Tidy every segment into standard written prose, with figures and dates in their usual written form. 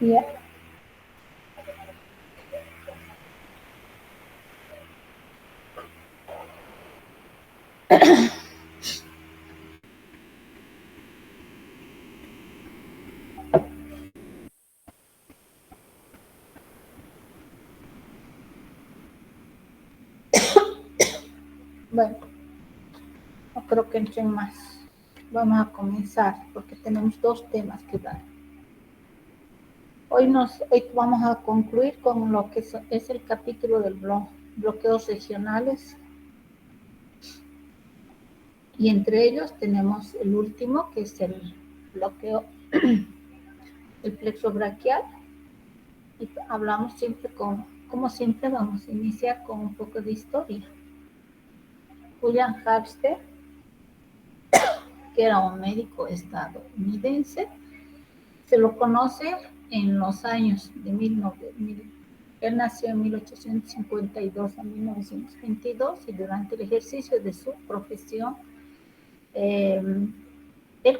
Ya. Bueno, no creo que entren más. Vamos a comenzar porque tenemos dos temas que dar. Hoy vamos a concluir con lo que es el capítulo del bloqueos regionales. Y entre ellos tenemos el último, que es el bloqueo del plexo braquial. Y hablamos siempre como siempre, vamos a iniciar con un poco de historia. William Harvey, que era un médico estadounidense, se lo conoce en los años de 1900. Él nació en 1852 a 1922 y durante el ejercicio de su profesión, él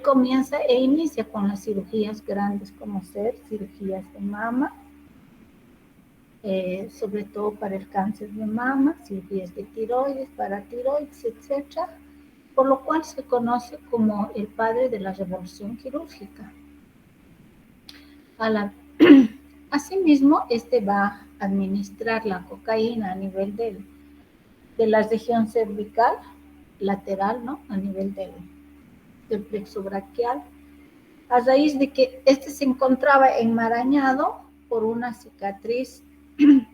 comienza e inicia con las cirugías grandes, como ser cirugías de mama, sobre todo para el cáncer de mama, cirugías de tiroides, paratiroides, etc., por lo cual se conoce como el padre de la revolución quirúrgica. Asimismo, este va a administrar la cocaína a nivel de la región cervical, lateral, ¿no? A nivel del plexo braquial, a raíz de que este se encontraba enmarañado por una cicatriz,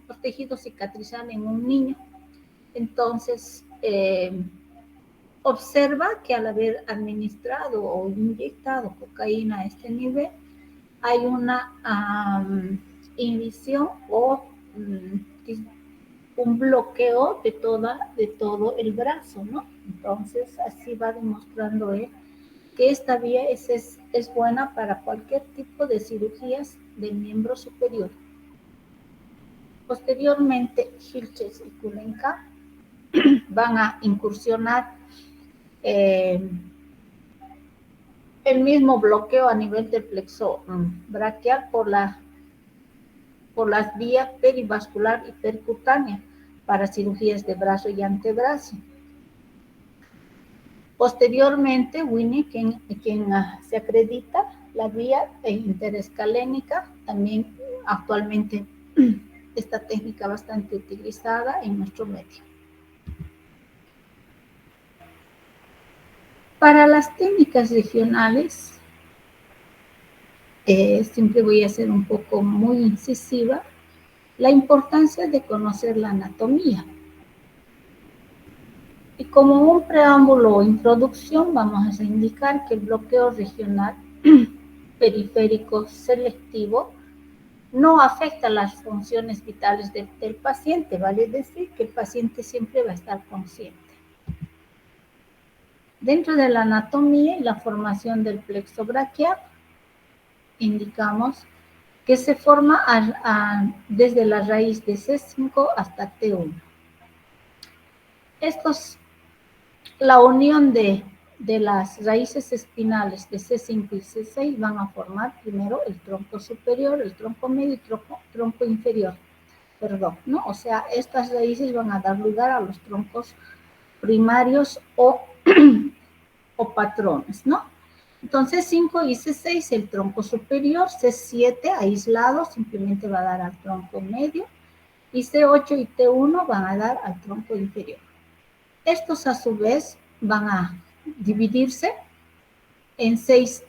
por tejido cicatrizal en un niño. Entonces, observa que al haber administrado o inyectado cocaína a este nivel, hay una inhibición o un bloqueo de todo el brazo, ¿no? Entonces, así va demostrando él que esta vía es buena para cualquier tipo de cirugías del miembro superior. Posteriormente, Hilches y Kulenka van a incursionar el mismo bloqueo a nivel del plexo braquial por las vías perivascular y percutánea para cirugías de brazo y antebrazo. Posteriormente, Winnie, quien se acredita la vía interescalénica, también actualmente esta técnica bastante utilizada en nuestro medio. Para las técnicas regionales, siempre voy a ser un poco muy incisiva, la importancia de conocer la anatomía. Y como un preámbulo o introducción, vamos a indicar que el bloqueo regional periférico selectivo no afecta las funciones vitales del paciente, vale decir que el paciente siempre va a estar consciente. Dentro de la anatomía y la formación del plexo braquial, indicamos que se forma desde la raíz de C5 hasta T1. La unión de las raíces espinales de C5 y C6 van a formar primero el tronco superior, el tronco medio y tronco inferior. ¿no? O sea, estas raíces van a dar lugar a los troncos primarios o patrones, ¿no? Entonces, 5 y C6, el tronco superior, C7 aislado simplemente va a dar al tronco medio y C8 y T1 van a dar al tronco inferior. Estos a su vez van a dividirse en seis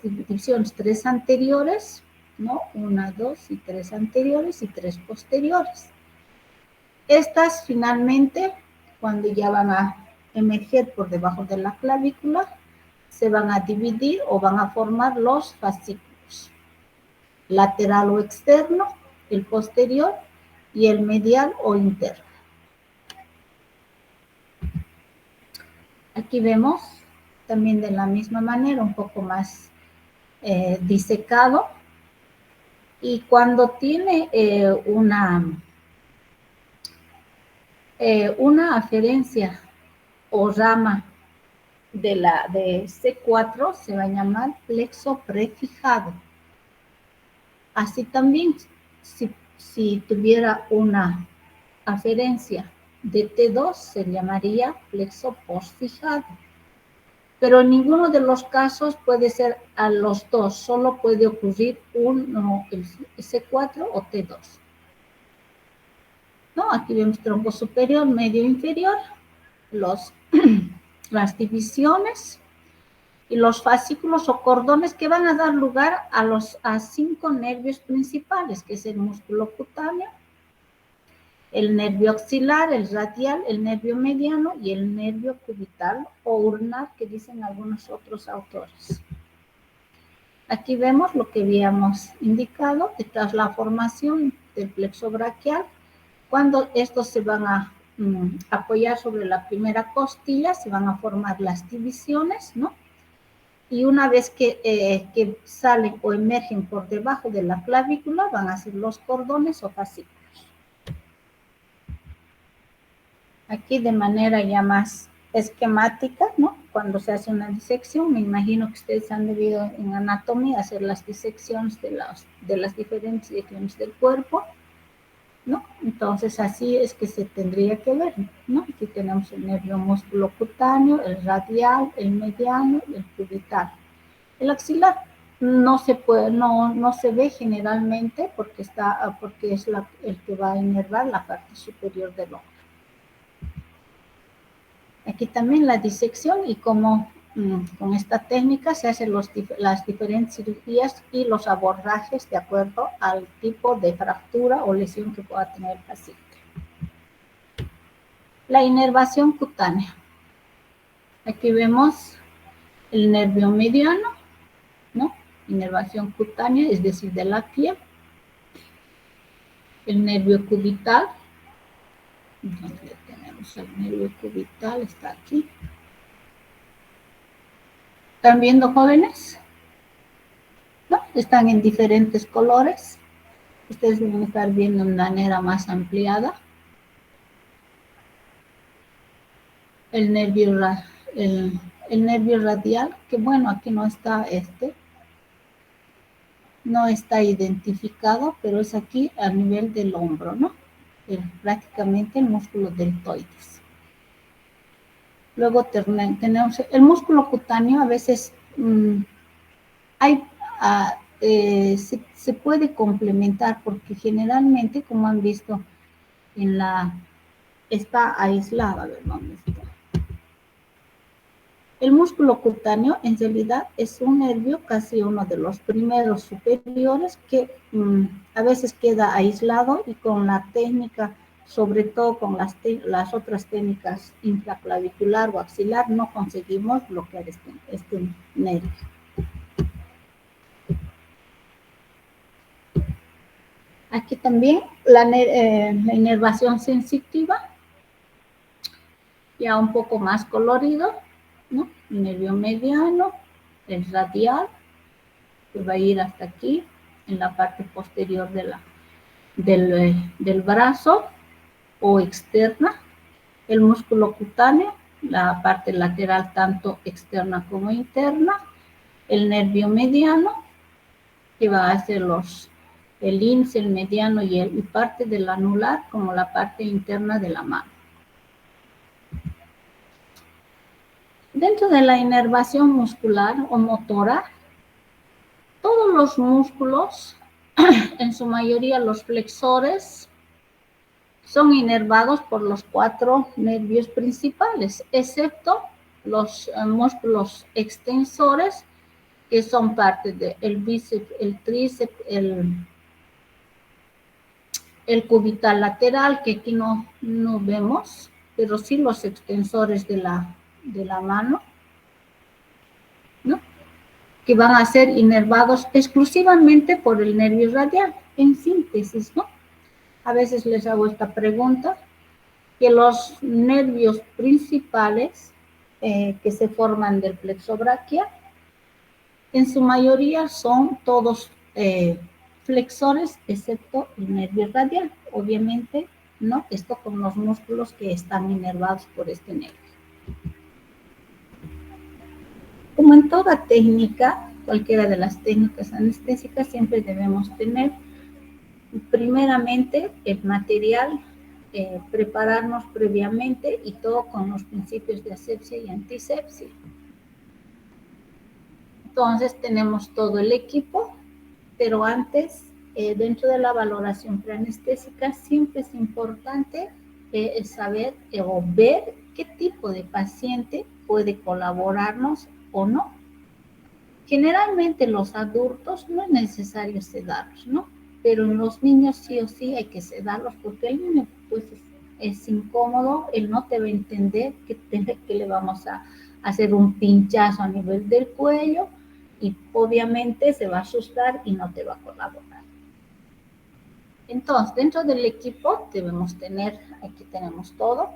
divisiones, 3 anteriores, ¿no? 1, 2 y 3 anteriores y 3 posteriores. Estas finalmente, cuando ya van a emerger por debajo de la clavícula, se van a dividir o van a formar los fascículos, lateral o externo, el posterior y el medial o interno. Aquí vemos también de la misma manera, un poco más disecado. Y cuando tiene una aferencia o rama de C4, se va a llamar plexo prefijado. Así también, si tuviera una aferencia de T2, se llamaría plexo postfijado. Pero en ninguno de los casos puede ser a los dos, solo puede ocurrir uno, el C4 o T2. ¿No? Aquí vemos tronco superior, medio, inferior, las divisiones y los fascículos o cordones que van a dar lugar a 5 nervios principales, que es el músculo cutáneo, el nervio axilar, el radial, el nervio mediano y el nervio cubital o ulnar, que dicen algunos otros autores. Aquí vemos lo que habíamos indicado, tras la formación del plexo braquial, cuando estos se van a apoyar sobre la primera costilla, se van a formar las divisiones, ¿no? Y una vez que salen o emergen por debajo de la clavícula, van a ser los cordones o fascículos. Aquí de manera ya más esquemática, ¿no? Cuando se hace una disección, me imagino que ustedes han debido en anatomía hacer las disecciones de las diferentes regiones del cuerpo, ¿no? Entonces así es que se tendría que ver, ¿no? Aquí tenemos el nervio músculo cutáneo, el radial, el mediano y el cubital. El axilar no se puede, no se ve generalmente porque es el que va a inervar la parte superior del hombro. Aquí también la disección y cómo con esta técnica se hacen las diferentes cirugías y los abordajes de acuerdo al tipo de fractura o lesión que pueda tener el paciente. La inervación cutánea. Aquí vemos el nervio mediano, ¿no? Inervación cutánea, es decir, de la piel. El nervio cubital. ¿Dónde tenemos el nervio cubital? Está aquí. ¿Están viendo, jóvenes? ¿No? Están en diferentes colores. Ustedes van a estar viendo de manera más ampliada. El nervio radial, que bueno, aquí no está no está identificado, pero es aquí a nivel del hombro, ¿no? Prácticamente el músculo deltoides. Luego tenemos el músculo cutáneo, a veces se puede complementar porque generalmente, como han visto, está aislado. A ver, ¿dónde está? El músculo cutáneo en realidad es un nervio, casi uno de los primeros superiores, que a veces queda aislado y con la técnica, sobre todo con las otras técnicas intraclavicular o axilar, no conseguimos bloquear este nervio. Aquí también la inervación sensitiva, ya un poco más colorido, ¿no? El nervio mediano, el radial, que va a ir hasta aquí, en la parte posterior del brazo o externa. El músculo cutáneo, la parte lateral tanto externa como interna. El nervio mediano, que va a ser el índice, el mediano y parte del anular, como la parte interna de la mano. Dentro de la inervación muscular o motora, todos los músculos, en su mayoría los flexores, son inervados por los 4 nervios principales, excepto los músculos extensores, que son parte del bíceps, el tríceps, el cubital lateral, que aquí no vemos, pero sí los extensores de la mano, ¿no? Que van a ser inervados exclusivamente por el nervio radial, en síntesis, ¿no? A veces les hago esta pregunta, que los nervios principales que se forman del plexo braquial, en su mayoría son todos flexores, excepto el nervio radial. Obviamente, ¿no? Esto con los músculos que están inervados por este nervio. Como en toda técnica, cualquiera de las técnicas anestésicas, siempre debemos tener primeramente el material, prepararnos previamente y todo con los principios de asepsia y antisepsia. Entonces tenemos todo el equipo, pero antes, dentro de la valoración preanestésica, siempre es importante saber o ver qué tipo de paciente puede colaborarnos o no. Generalmente los adultos no es necesario sedarlos, ¿no? Pero en los niños sí o sí hay que sedarlos porque el niño pues es incómodo, él no te va a entender que le vamos a hacer un pinchazo a nivel del cuello y obviamente se va a asustar y no te va a colaborar. Entonces, dentro del equipo debemos tener, aquí tenemos todo,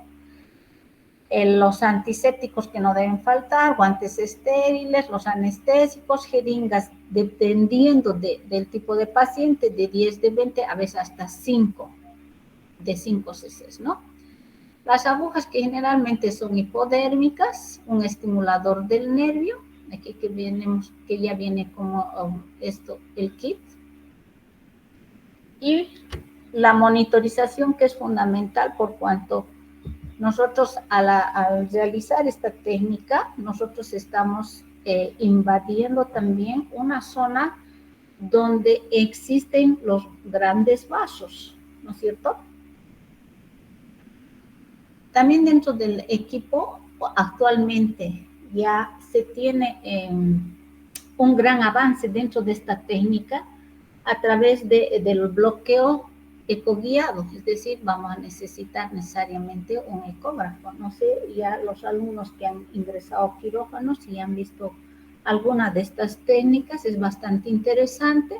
los antisépticos que no deben faltar, guantes estériles, los anestésicos, jeringas, dependiendo del tipo de paciente, de 10, de 20, a veces hasta 5, de 5 cc, ¿no? Las agujas que generalmente son hipodérmicas, un estimulador del nervio, aquí que ya viene como el kit, y la monitorización que es fundamental por cuanto nosotros al realizar esta técnica, nosotros estamos invadiendo también una zona donde existen los grandes vasos, ¿no es cierto? También dentro del equipo actualmente ya se tiene un gran avance dentro de esta técnica a través del bloqueo ecoguiado, es decir, vamos a necesitar necesariamente un ecógrafo. No sé, ya los alumnos que han ingresado a quirófanos y han visto alguna de estas técnicas, es bastante interesante.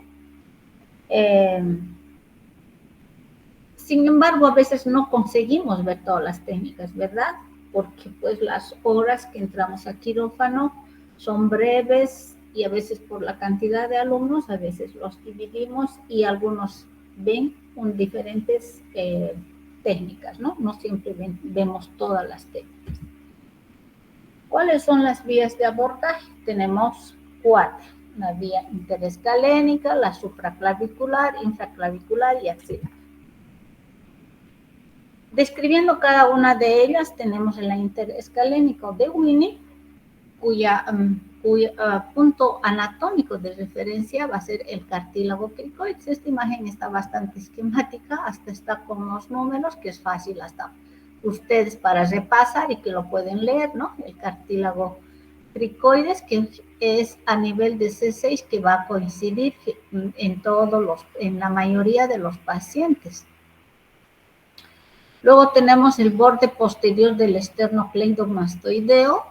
Sin embargo, a veces no conseguimos ver todas las técnicas, ¿verdad? Porque pues las horas que entramos a quirófano son breves y a veces por la cantidad de alumnos, a veces los dividimos y algunos ven diferentes técnicas, ¿no? No siempre vemos todas las técnicas. ¿Cuáles son las vías de abordaje? Tenemos 4. La vía interescalénica, la supraclavicular, infraclavicular y axilar. Describiendo cada una de ellas, tenemos el interescalénico de Winnie, cuyo punto anatómico de referencia va a ser el cartílago cricoides. Esta imagen está bastante esquemática, hasta está con los números, que es fácil hasta ustedes para repasar y que lo pueden leer, ¿no? El cartílago cricoides, que es a nivel de C6, que va a coincidir en la mayoría de los pacientes. Luego tenemos el borde posterior del esternocleidomastoideo,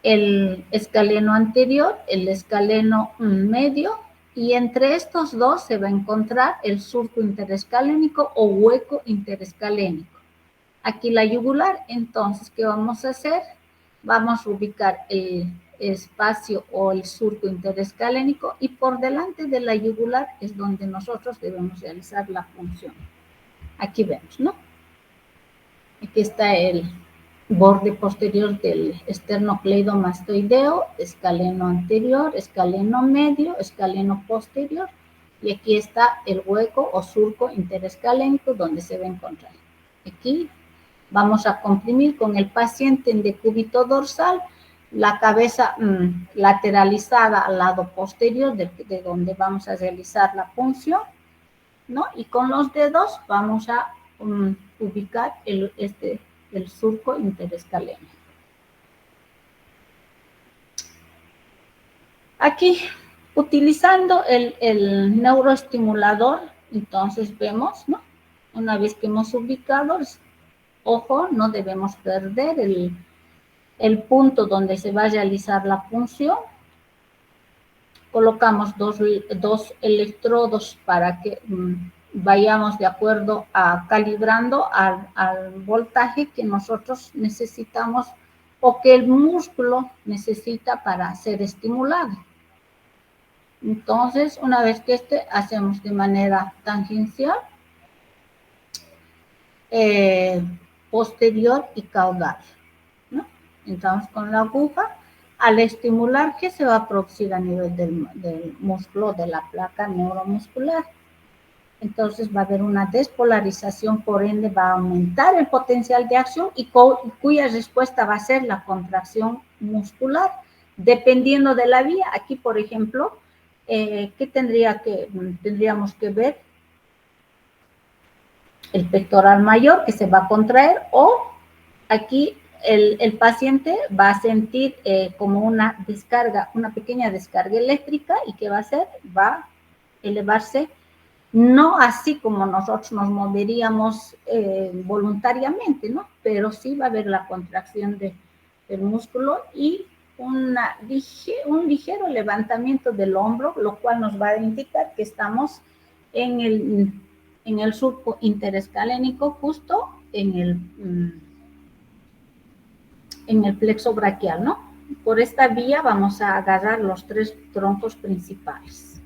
el escaleno anterior, el escaleno medio, y entre estos dos se va a encontrar el surco interescalénico o hueco interescalénico. Aquí la yugular, entonces, ¿qué vamos a hacer? Vamos a ubicar el espacio o el surco interescalénico y por delante de la yugular es donde nosotros debemos realizar la punción. Aquí vemos, ¿no? Aquí está el borde posterior del esternocleidomastoideo, escaleno anterior, escaleno medio, escaleno posterior, y aquí está el hueco o surco interescalénico donde se va a encontrar. Aquí vamos a comprimir con el paciente en decúbito dorsal, la cabeza lateralizada al lado posterior de donde vamos a realizar la punción, ¿no? Y con los dedos vamos a ubicar el surco interescalénico. Aquí, utilizando el neuroestimulador, entonces vemos, ¿no? Una vez que hemos ubicado, ojo, no debemos perder el punto donde se va a realizar la punción. Colocamos dos electrodos para que vayamos de acuerdo a calibrando al voltaje que nosotros necesitamos o que el músculo necesita para ser estimulado. Entonces, una vez que hacemos de manera tangencial, posterior y caudal, ¿no? Entramos con la aguja al estimular, ¿qué se va a producir a nivel del músculo, de la placa neuromuscular? Entonces va a haber una despolarización, por ende va a aumentar el potencial de acción y cuya respuesta va a ser la contracción muscular, dependiendo de la vía. Aquí, por ejemplo, ¿qué tendríamos que ver? El pectoral mayor que se va a contraer, o aquí el paciente va a sentir como una descarga, una pequeña descarga eléctrica, y ¿qué va a hacer? Va a elevarse, no así como nosotros nos moveríamos voluntariamente, ¿no? Pero sí va a haber la contracción del músculo y un ligero levantamiento del hombro, lo cual nos va a indicar que estamos en el surco interescalénico, justo en el plexo braquial, ¿no? Por esta vía vamos a agarrar los 3 troncos principales.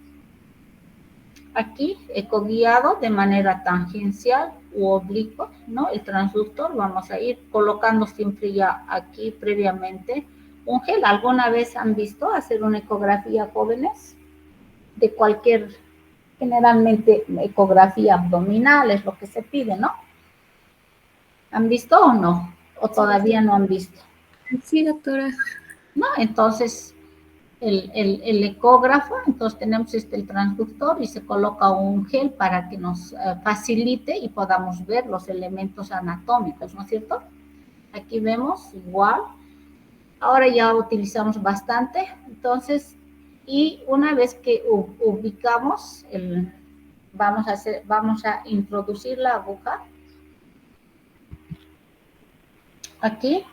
Aquí, ecoguiado de manera tangencial u oblicua, ¿no? El transductor, vamos a ir colocando siempre ya aquí previamente un gel. ¿Alguna vez han visto hacer una ecografía, jóvenes? De cualquier, generalmente ecografía abdominal es lo que se pide, ¿no? ¿Han visto o no? ¿O todavía no han visto? Sí, doctora. ¿No? Entonces, el ecógrafo, entonces tenemos el transductor y se coloca un gel para que nos facilite y podamos ver los elementos anatómicos, ¿no es cierto? Aquí vemos igual. Ahora ya utilizamos bastante, entonces, y una vez que ubicamos, vamos a introducir la aguja. Aquí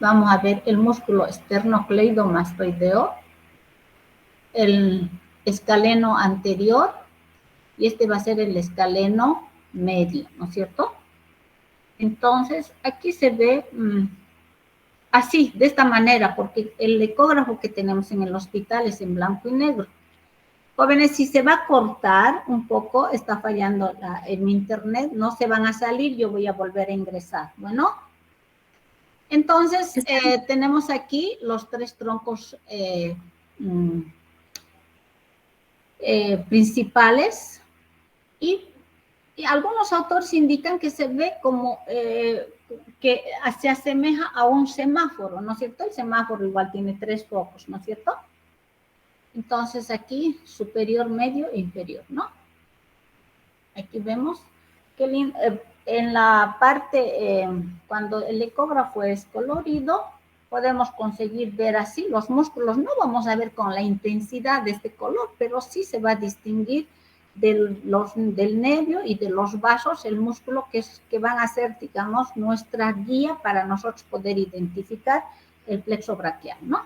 vamos a ver el músculo esternocleidomastoideo, el escaleno anterior, y este va a ser el escaleno medio, ¿no es cierto? Entonces, aquí se ve así, de esta manera, porque el ecógrafo que tenemos en el hospital es en blanco y negro. Jóvenes, si se va a cortar un poco, está fallando en mi internet, no se van a salir, yo voy a volver a ingresar. Bueno, entonces tenemos aquí los 3 troncos principales, y algunos autores indican que se ve como que se asemeja a un semáforo, ¿no es cierto? El semáforo igual tiene 3 focos, ¿no es cierto? Entonces aquí superior, medio e inferior, ¿no? Aquí vemos que en la parte, cuando el ecógrafo es colorido, podemos conseguir ver así los músculos. No vamos a ver con la intensidad de este color, pero sí se va a distinguir del nervio y de los vasos, el músculo que van a ser, digamos, nuestra guía para nosotros poder identificar el plexo braquial, ¿no?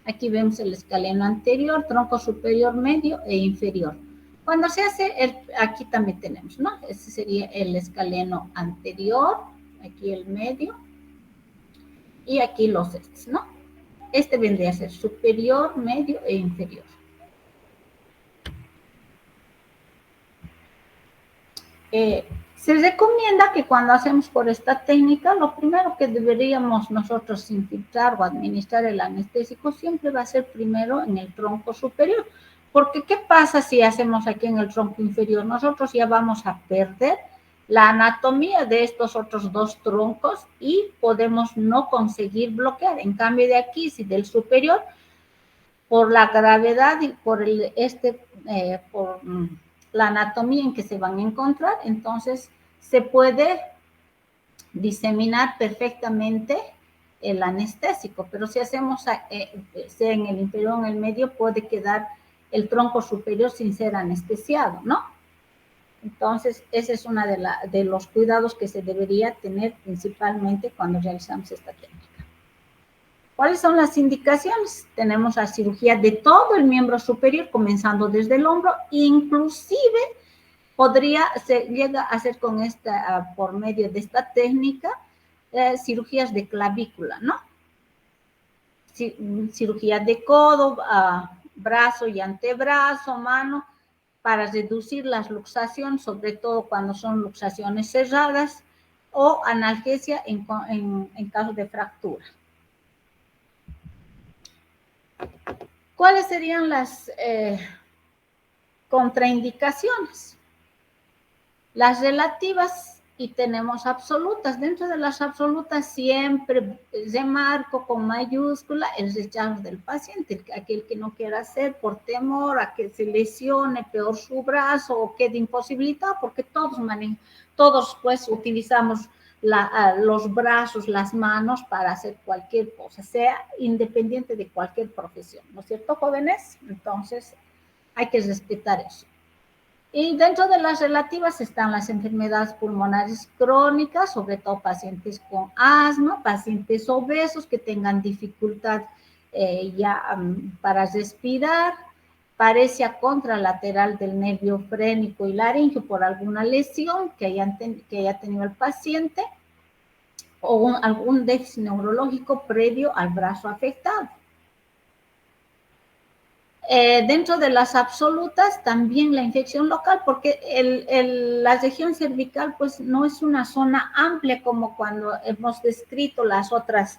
Aquí vemos el escaleno anterior, tronco superior, medio e inferior. Cuando se hace, aquí también tenemos, ¿no? Este sería el escaleno anterior, aquí el medio, y aquí los estos, ¿no? Este vendría a ser superior, medio e inferior. Se recomienda que cuando hacemos por esta técnica, lo primero que deberíamos nosotros infiltrar o administrar el anestésico siempre va a ser primero en el tronco superior. Porque ¿qué pasa si hacemos aquí en el tronco inferior? Nosotros ya vamos a perder la anatomía de estos otros 2 troncos y podemos no conseguir bloquear. En cambio de aquí, si del superior, por la gravedad y por la anatomía en que se van a encontrar, entonces se puede diseminar perfectamente el anestésico, pero si hacemos sea en el inferior o en el medio, puede quedar el tronco superior sin ser anestesiado, ¿no? Entonces, ese es uno de los cuidados que se debería tener principalmente cuando realizamos esta técnica. ¿Cuáles son las indicaciones? Tenemos la cirugía de todo el miembro superior, comenzando desde el hombro, inclusive llega a hacer con por medio de esta técnica, cirugías de clavícula, ¿no? Cirugía de codo, brazo y antebrazo, mano, para reducir las luxaciones, sobre todo cuando son luxaciones cerradas, o analgesia en caso de fractura. ¿Cuáles serían las contraindicaciones? Las relativas y tenemos absolutas. Dentro de las absolutas siempre remarco con mayúscula el rechazo del paciente, aquel que no quiera hacer por temor a que se lesione peor su brazo o quede imposibilitado, porque todos pues utilizamos los brazos, las manos para hacer cualquier cosa, sea independiente de cualquier profesión, ¿no es cierto, jóvenes? Entonces hay que respetar eso. Y dentro de las relativas están las enfermedades pulmonares crónicas, sobre todo pacientes con asma, pacientes obesos que tengan dificultad para respirar, paresia contralateral del nervio frénico y laringio por alguna lesión que haya tenido el paciente o algún déficit neurológico previo al brazo afectado. Dentro de las absolutas también la infección local, porque la región cervical pues no es una zona amplia como cuando hemos descrito las otras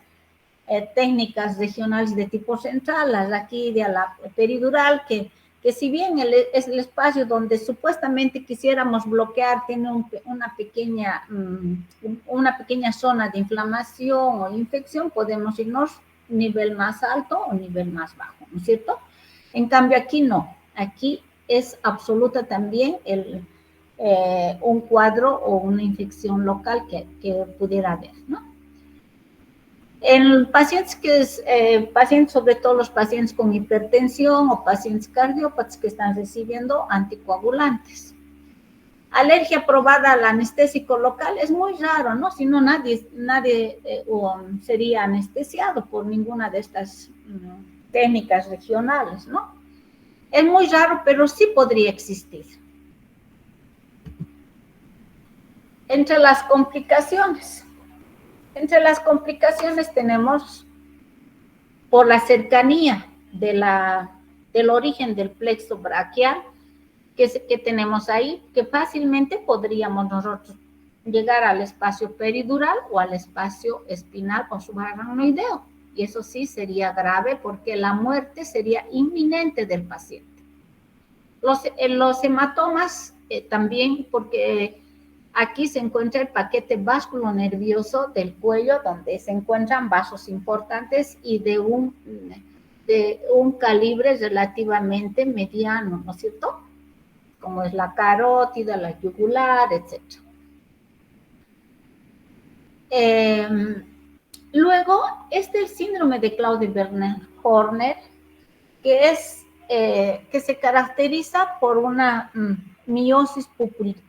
técnicas regionales de tipo central, la raquídea, la peridural, que si bien es el espacio donde supuestamente quisiéramos bloquear, tiene una pequeña zona de inflamación o infección, podemos irnos nivel más alto o nivel más bajo, ¿no es cierto? En cambio aquí no, aquí es absoluta también un cuadro o una infección local que pudiera haber, ¿no? En pacientes pacientes, sobre todo los pacientes con hipertensión o pacientes cardiópatas que están recibiendo anticoagulantes. Alergia probada al anestésico local es muy raro, ¿no? Si no, nadie sería anestesiado por ninguna de estas técnicas regionales, ¿no? Es muy raro, pero sí podría existir. Entre las complicaciones tenemos por la cercanía del origen del plexo braquial que tenemos ahí, que fácilmente podríamos nosotros llegar al espacio peridural o al espacio espinal o subaracnoideo. Y eso sí sería grave porque la muerte sería inminente del paciente. Los hematomas también, porque aquí se encuentra el paquete vasculonervioso del cuello, donde se encuentran vasos importantes y de un calibre relativamente mediano, ¿no es cierto? Como es la carótida, la yugular, etc. Luego, el síndrome de Claude-Bernard-Horner, que se caracteriza por una miosis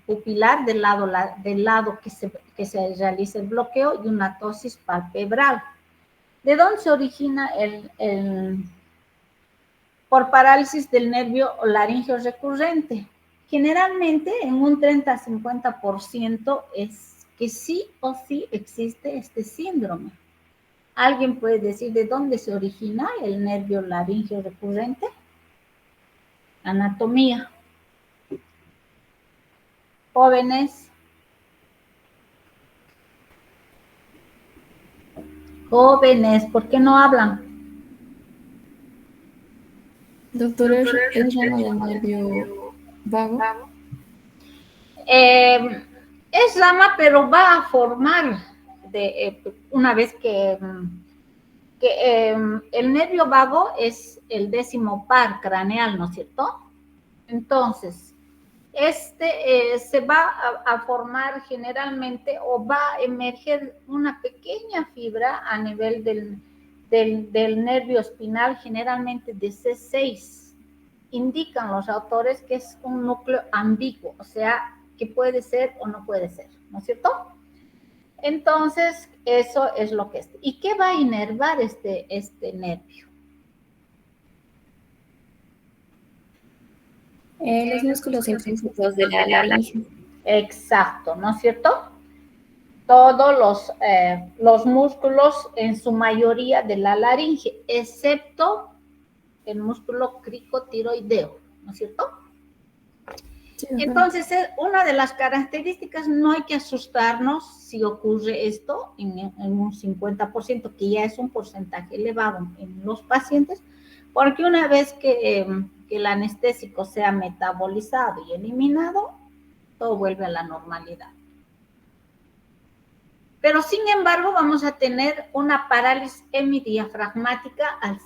pupilar del lado que se realiza el bloqueo y una ptosis palpebral. ¿De dónde se origina por parálisis del nervio laringeo recurrente? Generalmente en un 30-50% es que sí o sí existe este síndrome. ¿Alguien puede decir de dónde se origina el nervio laringeo recurrente? Anatomía. Jóvenes. Jóvenes, ¿por qué no hablan? Doctora, ¿es rama del nervio vago? Es rama, pero va a formar una vez que el nervio vago es el 10º par craneal, ¿no es cierto? Entonces, se va a formar generalmente o va a emerger una pequeña fibra a nivel del nervio espinal, generalmente de C6. Indican los autores que es un núcleo ambiguo, o sea, que puede ser o no puede ser, ¿no es cierto? Entonces, eso es lo que es. ¿Y qué va a inervar este nervio? Los músculos intrínseco de la laringe. Exacto, ¿no es cierto? Todos los músculos, en su mayoría, de la laringe, excepto el músculo cricotiroideo, ¿no es cierto? Sí, entonces, una de las características, no hay que asustarnos si ocurre esto en un 50%, que ya es un porcentaje elevado en los pacientes, Porque una vez que el anestésico sea metabolizado y eliminado, todo vuelve a la normalidad. Pero sin embargo vamos a tener una parálisis hemidiafragmática al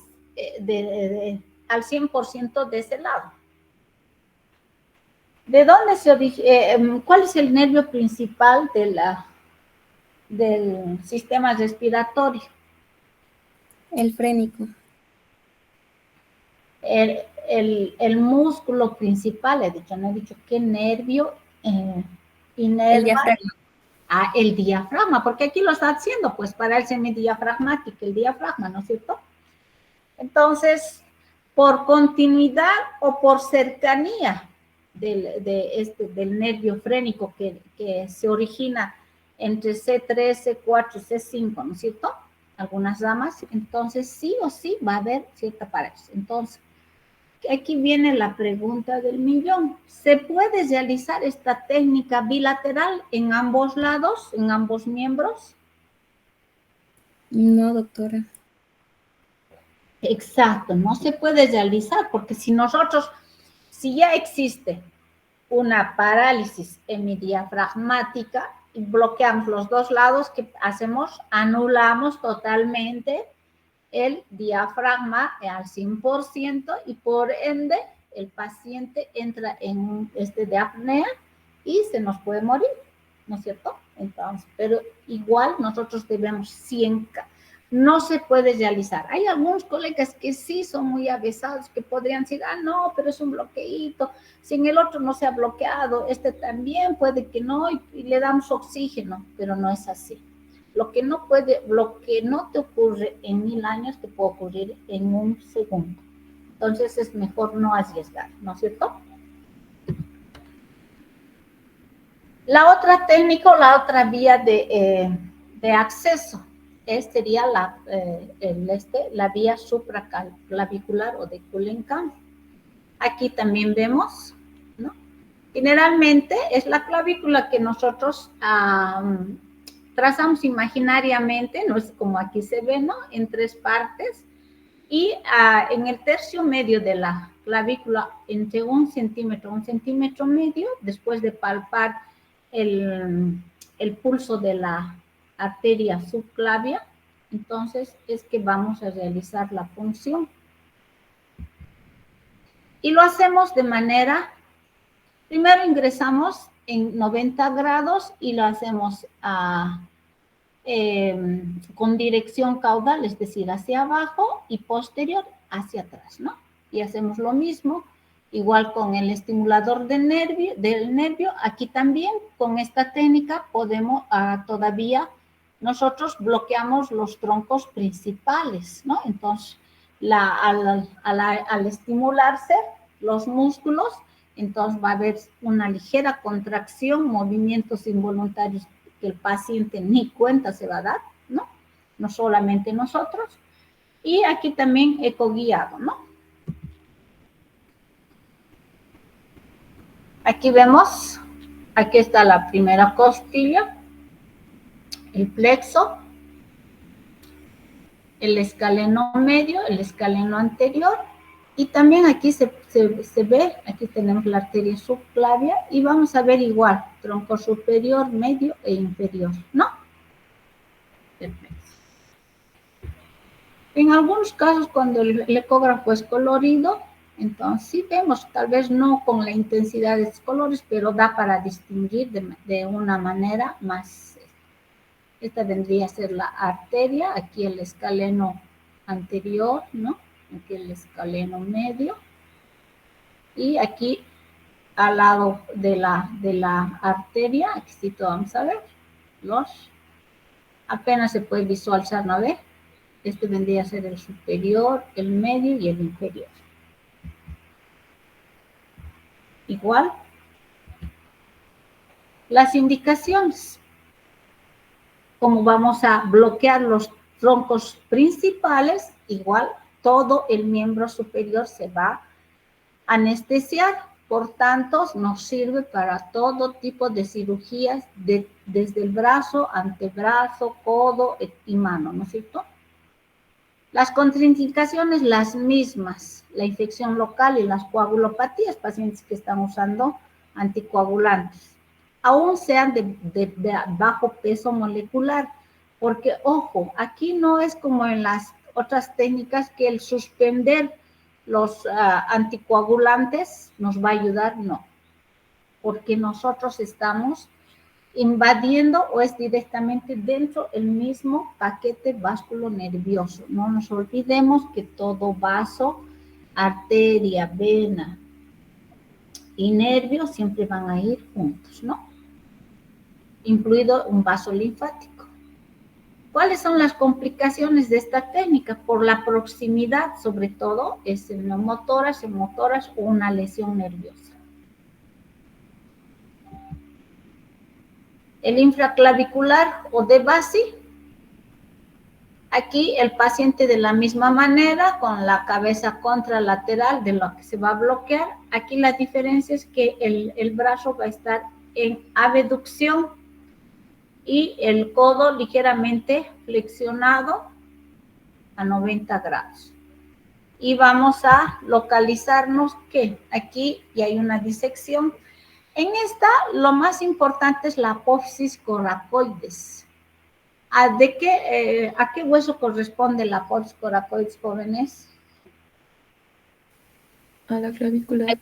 100% de ese lado. ¿De dónde se origina? ¿Cuál es el nervio principal del sistema respiratorio? El frénico. El músculo principal, he dicho, no he dicho qué nervio inerva. El diafragma. El diafragma, porque aquí lo está haciendo, pues para el semidiafragmático, el diafragma, ¿no es cierto? Entonces, por continuidad o por cercanía del nervio frénico que se origina entre C3, C4, C5, ¿no es cierto? Algunas ramas, entonces sí o sí va a haber cierta parálisis. Entonces, aquí viene la pregunta del millón. ¿Se puede realizar esta técnica bilateral en ambos lados, en ambos miembros? No, doctora. Exacto, no se puede realizar porque si ya existe una parálisis hemidiafragmática y bloqueamos los dos lados, ¿qué hacemos? Anulamos totalmente el diafragma al 100% y por ende el paciente entra en un de apnea y se nos puede morir, ¿no es cierto? Entonces, pero igual nosotros debemos siempre, no se puede realizar. Hay algunos colegas que sí son muy avesados, que podrían decir, no, pero es un bloqueíto, si en el otro no se ha bloqueado, este también puede que no, y le damos oxígeno, pero no es así. Lo que no te ocurre en 1000 años te puede ocurrir en un segundo. Entonces es mejor no arriesgar, ¿no es cierto? La otra técnica o la otra vía de acceso sería la vía supraclavicular o de Kulenkampff. Aquí también vemos, ¿no? Generalmente es la clavícula que nosotros trazamos imaginariamente, no es como aquí se ve, ¿no? En 3 partes. Y en el tercio medio de la clavícula, entre 1 centímetro, 1 centímetro medio, después de palpar el pulso de la arteria subclavia, entonces es que vamos a realizar la punción. Y lo hacemos de manera, primero ingresamos en 90 grados y lo hacemos con dirección caudal, es decir, hacia abajo y posterior hacia atrás, ¿no? Y hacemos lo mismo, igual con el estimulador del nervio. Aquí también, con esta técnica, podemos todavía, nosotros bloqueamos los troncos principales, ¿no? Entonces, al estimularse los músculos, entonces va a haber una ligera contracción, movimientos involuntarios que el paciente ni cuenta se va a dar, ¿no? No solamente nosotros. Y aquí también ecoguiado, ¿no? Aquí vemos, aquí está la primera costilla, el plexo, el escaleno medio, el escaleno anterior, y también aquí se ve, aquí tenemos la arteria subclavia, y vamos a ver igual, tronco superior, medio e inferior, ¿no? En algunos casos, cuando el ecógrafo es colorido, entonces sí vemos, tal vez no con la intensidad de estos colores, pero da para distinguir de una manera más. Esta vendría a ser la arteria, aquí el escaleno anterior, ¿no? Aquí el escaleno medio. Y aquí al lado de la arteria, aquí sí vamos a ver, apenas se puede visualizar, ¿no ve? Este vendría a ser el superior, el medio y el inferior. Igual, las indicaciones. Como vamos a bloquear los troncos principales, igual todo el miembro superior se va a anestesiar. Por tanto, nos sirve para todo tipo de cirugías desde el brazo, antebrazo, codo y mano, ¿no es cierto? Las contraindicaciones las mismas, la infección local y las coagulopatías, pacientes que están usando anticoagulantes, aún sean de bajo peso molecular, porque ojo, aquí no es como en las otras técnicas que el suspender los anticoagulantes nos va a ayudar, no, porque nosotros estamos invadiendo o es directamente dentro del mismo paquete vasculonervioso. No nos olvidemos que todo vaso, arteria, vena y nervio siempre van a ir juntos, ¿no? Incluido un vaso linfático. ¿Cuáles son las complicaciones de esta técnica? Por la proximidad, sobre todo, es en neumotoras, hemotoras o una lesión nerviosa. El infraclavicular o de base, aquí el paciente de la misma manera, con la cabeza contralateral de lo que se va a bloquear. Aquí la diferencia es que el brazo va a estar en abducción y el codo ligeramente flexionado a 90 grados. Y vamos a localizarnos que aquí ya hay una disección. En esta, lo más importante es la apófisis coracoides. ¿A qué hueso corresponde la apófisis coracoides, jóvenes? A la clavícula.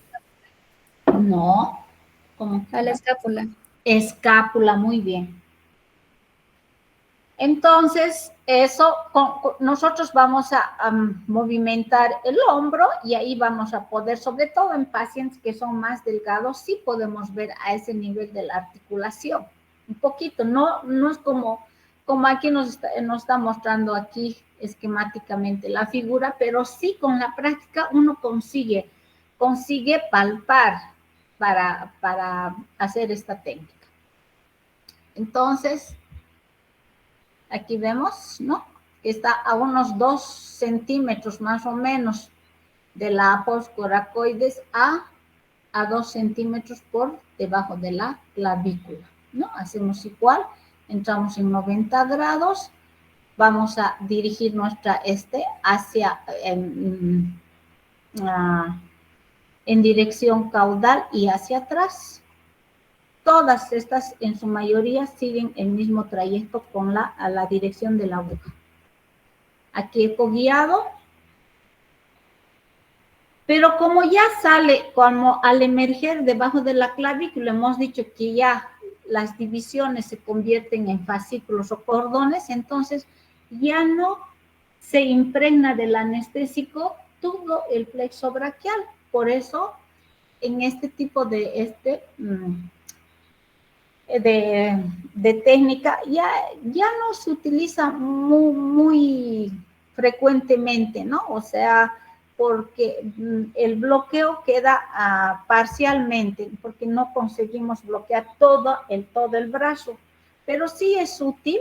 No. ¿Cómo? A la escápula. Escápula, muy bien. Entonces, eso, nosotros vamos a movimentar el hombro y ahí vamos a poder, sobre todo en pacientes que son más delgados, sí podemos ver a ese nivel de la articulación. Un poquito, no es como aquí nos está mostrando aquí esquemáticamente la figura, pero sí con la práctica uno consigue palpar para hacer esta técnica. Entonces, aquí vemos, ¿no? Que está a unos 2 centímetros más o menos de la apófisis coracoides a 2 centímetros por debajo de la clavícula, ¿no? Hacemos igual, entramos en 90 grados, vamos a dirigir nuestra hacia en dirección caudal y hacia atrás. Todas estas, en su mayoría, siguen el mismo trayecto con a la dirección de la aguja. Aquí eco guiado. Pero como ya sale, como al emerger debajo de la clavícula, hemos dicho que ya las divisiones se convierten en fascículos o cordones, entonces ya no se impregna del anestésico todo el plexo braquial. Por eso, en este tipo de técnica ya no se utiliza muy frecuentemente, ¿no? O sea, porque el bloqueo queda parcialmente, porque no conseguimos bloquear todo el brazo, pero sí es útil.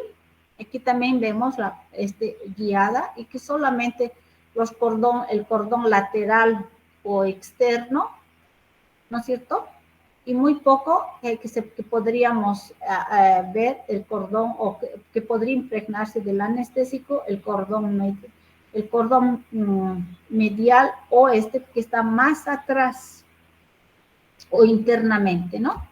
Aquí también vemos la guiada y que solamente el cordón lateral o externo, ¿no es cierto? Y muy poco que podríamos ver el cordón o que podría impregnarse del anestésico, el cordón medial o que está más atrás o internamente, ¿no?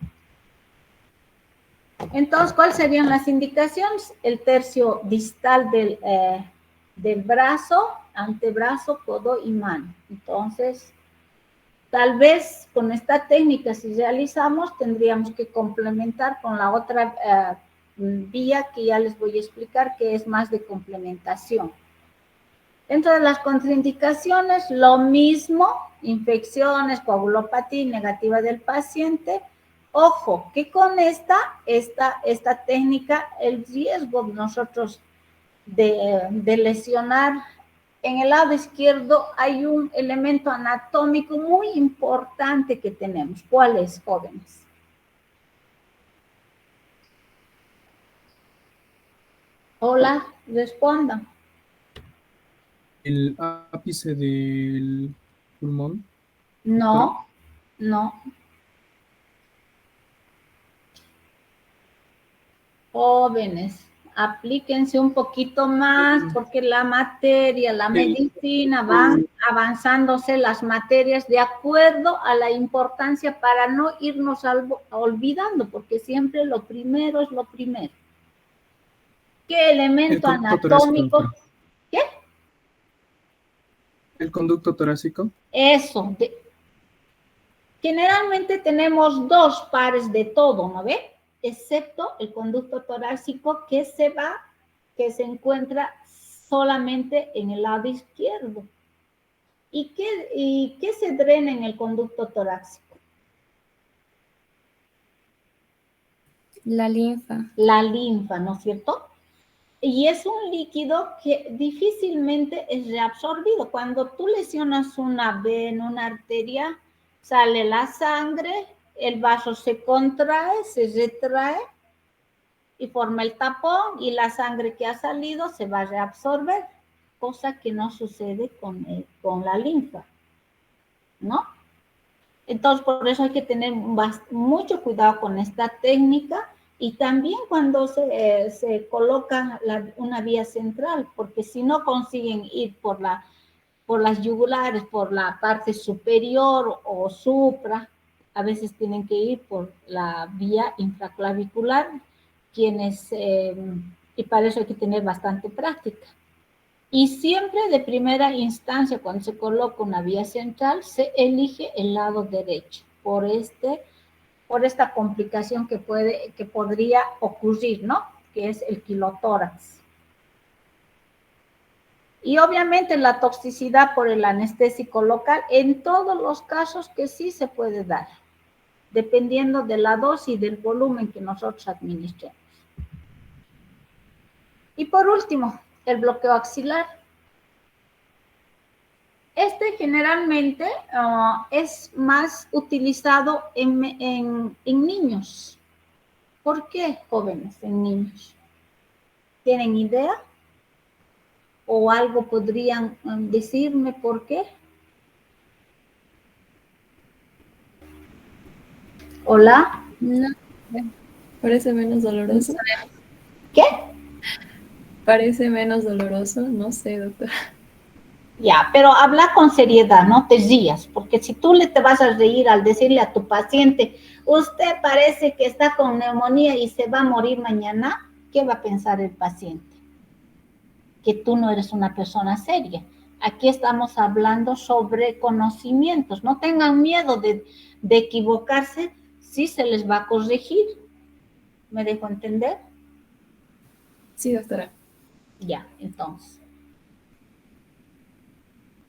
Entonces, ¿cuáles serían las indicaciones? El tercio distal del brazo, antebrazo, codo y mano. Entonces, tal vez con esta técnica, si realizamos, tendríamos que complementar con la otra vía que ya les voy a explicar, que es más de complementación. Dentro de las contraindicaciones, lo mismo, infecciones, coagulopatía negativa del paciente. Ojo, que con esta técnica, el riesgo de nosotros de lesionar en el lado izquierdo hay un elemento anatómico muy importante que tenemos. ¿Cuál es, jóvenes? Hola, respondan. El ápice del pulmón. No. Jóvenes, aplíquense un poquito más, porque la materia, la medicina, van avanzándose las materias de acuerdo a la importancia para no irnos olvidando, porque siempre lo primero es lo primero. ¿Qué elemento anatómico? ¿Qué? ¿El conducto torácico? Eso. Generalmente tenemos dos pares de todo, ¿no ve? Excepto el conducto torácico que se encuentra solamente en el lado izquierdo. ¿Y qué se drena en el conducto torácico? La linfa. La linfa, ¿no es cierto? Y es un líquido que difícilmente es reabsorbido. Cuando tú lesionas una vena, una arteria, sale la sangre, el vaso se contrae, se retrae y forma el tapón, y la sangre que ha salido se va a reabsorber, cosa que no sucede con la linfa, ¿no? Entonces, por eso hay que tener mucho cuidado con esta técnica, y también cuando se coloca una vía central, porque si no consiguen ir por las yugulares, por la parte superior o supra, a veces tienen que ir por la vía infraclavicular, y para eso hay que tener bastante práctica. Y siempre de primera instancia, cuando se coloca una vía central, se elige el lado derecho, por esta complicación que podría ocurrir, ¿no? Que es el quilotórax. Y obviamente la toxicidad por el anestésico local, en todos los casos que sí se puede dar, dependiendo de la dosis y del volumen que nosotros administremos. Y por último, el bloqueo axilar. Este generalmente es más utilizado en niños. ¿Por qué, jóvenes, en niños? ¿Tienen idea? ¿O algo podrían decirme por qué? ¿Hola? No, parece menos doloroso. ¿Qué? Parece menos doloroso, no sé, doctora. Ya, pero habla con seriedad, no te rías, porque si tú te vas a reír al decirle a tu paciente, usted parece que está con neumonía y se va a morir mañana, ¿qué va a pensar el paciente? Que tú no eres una persona seria. Aquí estamos hablando sobre conocimientos. No tengan miedo de equivocarse, si se les va a corregir. ¿Me dejo entender? Sí, doctora. Ya, entonces.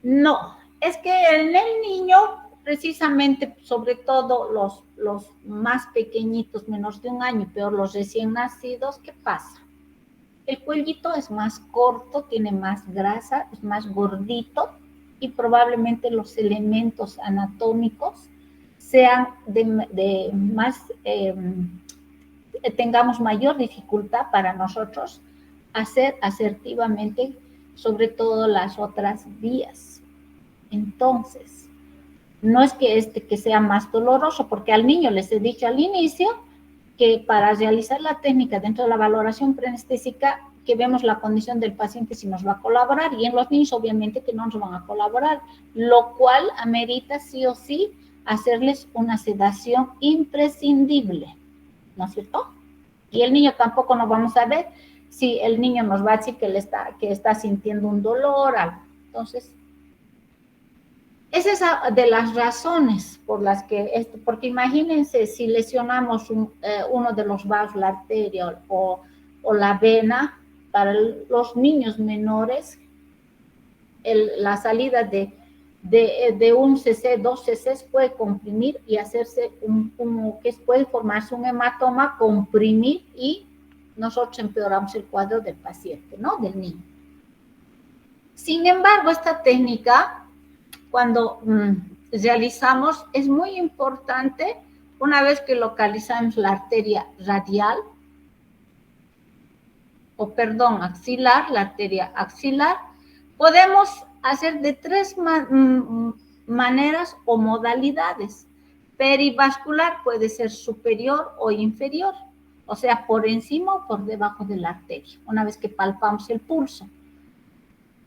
No, es que en el niño, precisamente, sobre todo los más pequeñitos, menos de un año, peor los recién nacidos, ¿qué pasa? El cuellito es más corto, tiene más grasa, es más gordito, y probablemente los elementos anatómicos sean de más, tengamos mayor dificultad para nosotros hacer asertivamente, sobre todo las otras vías. Entonces, no es que sea más doloroso, porque al niño les he dicho al inicio que para realizar la técnica dentro de la valoración preanestésica, que vemos la condición del paciente si nos va a colaborar, y en los niños obviamente que no nos van a colaborar, lo cual amerita sí o sí hacerles una sedación imprescindible, ¿no es cierto? Y el niño tampoco nos vamos a ver si el niño nos va a decir que está sintiendo un dolor, algo. Entonces, esa es de las razones por las que, porque imagínense si lesionamos uno de los vasos, la arteria o la vena, para los niños menores, la salida de un cc, 2 cc puede comprimir y hacerse puede formarse un hematoma, comprimir, y nosotros empeoramos el cuadro del paciente, ¿no? Del niño. Sin embargo, esta técnica, cuando realizamos, es muy importante, una vez que localizamos la arteria radial, axilar, la arteria axilar, podemos hacer de 3 maneras o modalidades. Perivascular puede ser superior o inferior. o sea, por encima o por debajo de la arteria, una vez que palpamos el pulso.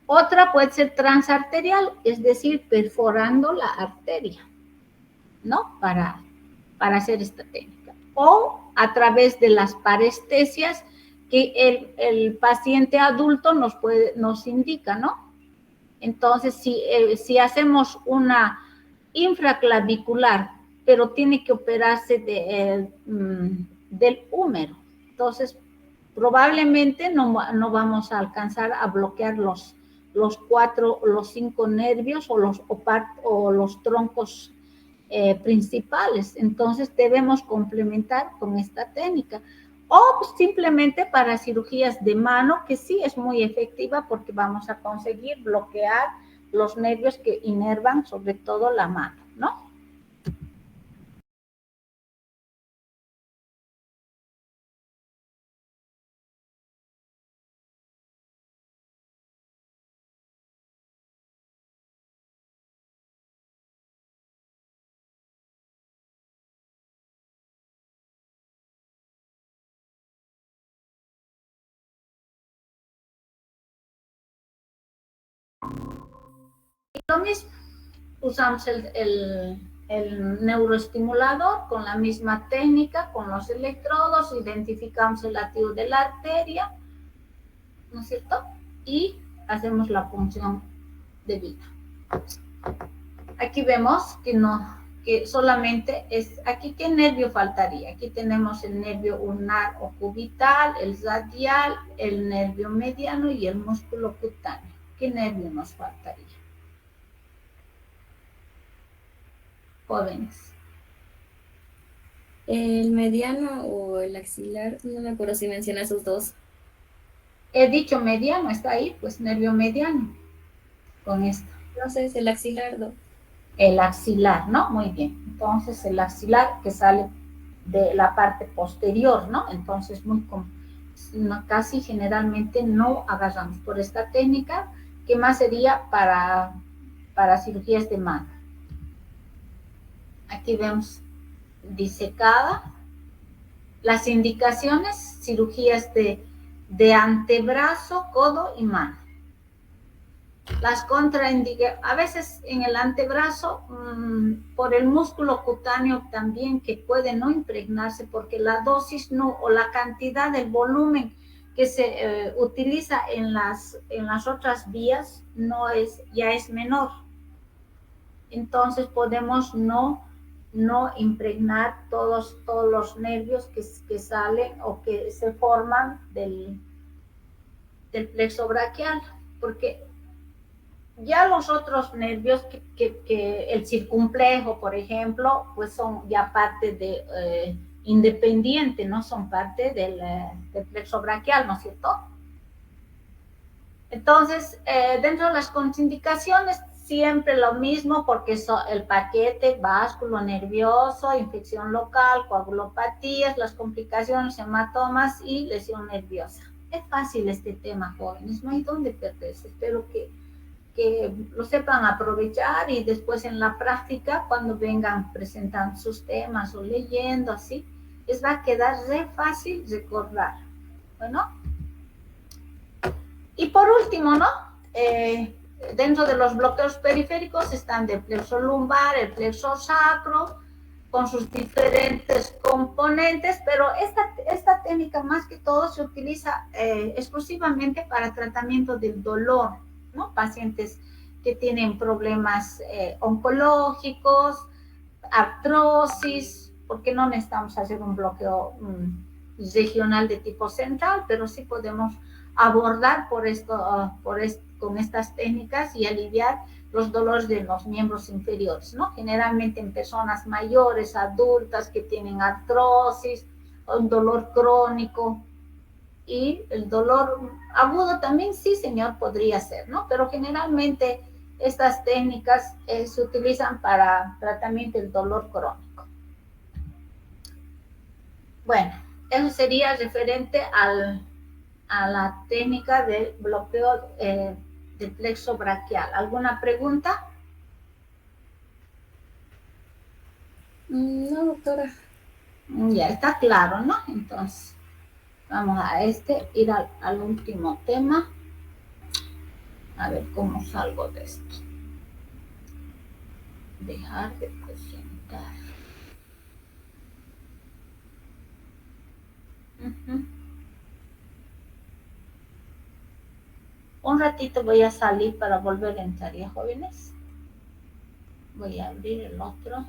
Otra puede ser transarterial, es decir, perforando la arteria, ¿no? Para hacer esta técnica. O a través de las parestesias que el paciente adulto nos indica, ¿no? Entonces, si hacemos una infraclavicular, pero tiene que operarse del húmero, entonces probablemente no vamos a alcanzar a bloquear los 5 nervios o los troncos principales. Entonces debemos complementar con esta técnica. O pues, simplemente para cirugías de mano, que sí es muy efectiva porque vamos a conseguir bloquear los nervios que inervan sobre todo la mano, ¿no? Lo mismo, usamos el neuroestimulador con la misma técnica, con los electrodos, identificamos el latido de la arteria, ¿no es cierto? Y hacemos la punción debida. Aquí vemos que solamente es, aquí ¿qué nervio faltaría? Aquí tenemos el nervio ulnar o cubital, el radial, el nervio mediano y el músculo cutáneo. ¿Qué nervio nos faltaría? Jóvenes. El mediano o el axilar, no me acuerdo si menciona esos dos. He dicho mediano, está ahí, pues nervio mediano. Con esto. No sé, es el axilar, ¿no? El axilar, ¿no? Muy bien. Entonces, el axilar que sale de la parte posterior, ¿no? Entonces, casi generalmente no agarramos por esta técnica, que más sería para cirugías de mano. Aquí vemos disecada. Las indicaciones, cirugías de antebrazo, codo y mano. Las contraindicaciones, a veces en el antebrazo, por el músculo cutáneo también, que puede no impregnarse porque la dosis no, o la cantidad, el volumen que se utiliza en las otras vías ya es menor. Entonces podemos no impregnar todos los nervios que salen o que se forman del plexo braquial, porque ya los otros nervios, que el circunflejo, por ejemplo, pues son ya parte de independiente, no son parte del plexo braquial, ¿no es cierto? Entonces, dentro de las contraindicaciones, siempre lo mismo, porque el paquete básculo nervioso, infección local, coagulopatías, las complicaciones, hematomas y lesión nerviosa. Es fácil este tema, jóvenes, no hay dónde perderse. Espero que lo sepan aprovechar y después en la práctica, cuando vengan presentando sus temas o leyendo así, les va a quedar re fácil recordar. Bueno, y por último, ¿no? Dentro de los bloqueos periféricos están el plexo lumbar, el plexo sacro, con sus diferentes componentes, pero esta técnica más que todo se utiliza exclusivamente para tratamiento del dolor, ¿no? Pacientes que tienen problemas oncológicos, artrosis, porque no necesitamos hacer un bloqueo regional de tipo central, pero sí podemos abordar con estas técnicas y aliviar los dolores de los miembros inferiores, ¿no? Generalmente en personas mayores, adultas que tienen artrosis, un dolor crónico, y el dolor agudo también, sí, señor, podría ser, ¿no? Pero generalmente estas técnicas se utilizan para tratamiento del dolor crónico. Bueno, eso sería referente a la técnica de bloqueo del plexo braquial. ¿Alguna pregunta? No, doctora. Ya está claro, ¿no? Entonces, vamos a ir al último tema. A ver cómo salgo de esto. Dejar de presentar. Un ratito voy a salir para volver a entrar, ¿ya, jóvenes? Voy a abrir el otro.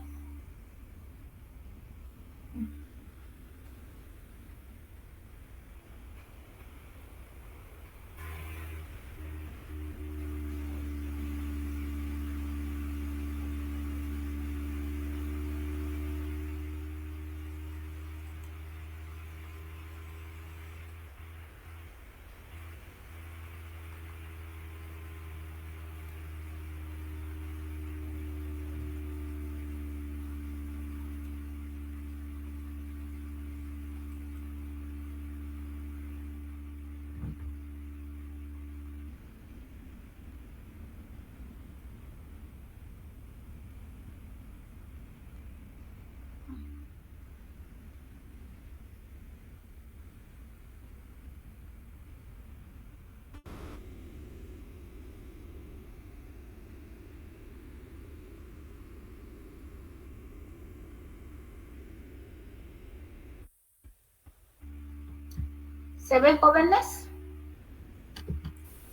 ¿Se ven, jóvenes?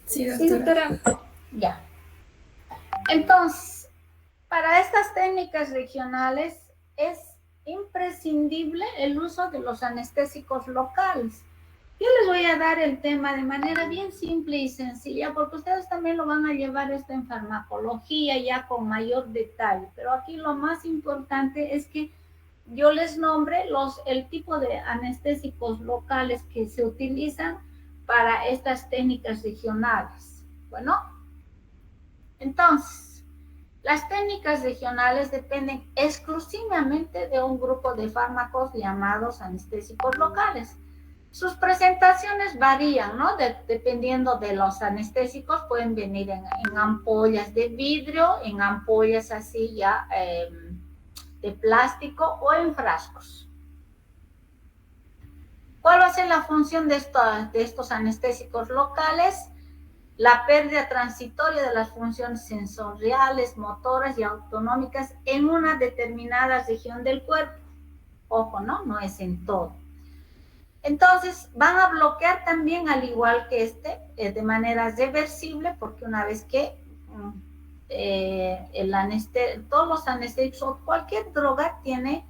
Sí, doctora. Ya. Entonces, para estas técnicas regionales es imprescindible el uso de los anestésicos locales. Yo les voy a dar el tema de manera bien simple y sencilla, porque ustedes también lo van a llevar esto en farmacología ya con mayor detalle, pero aquí lo más importante es que yo les nombre el tipo de anestésicos locales que se utilizan para estas técnicas regionales. Bueno, entonces, las técnicas regionales dependen exclusivamente de un grupo de fármacos llamados anestésicos locales. Sus presentaciones varían, ¿no? Dependiendo de los anestésicos, pueden venir en ampollas de vidrio, en ampollas así ya de plástico o en frascos. ¿Cuál va a ser la función de estos anestésicos locales? La pérdida transitoria de las funciones sensoriales, motoras y autonómicas en una determinada región del cuerpo. Ojo, ¿no? No es en todo. Entonces, van a bloquear también, al igual que de manera reversible, porque una vez que todos los anestésicos o cualquier droga tiene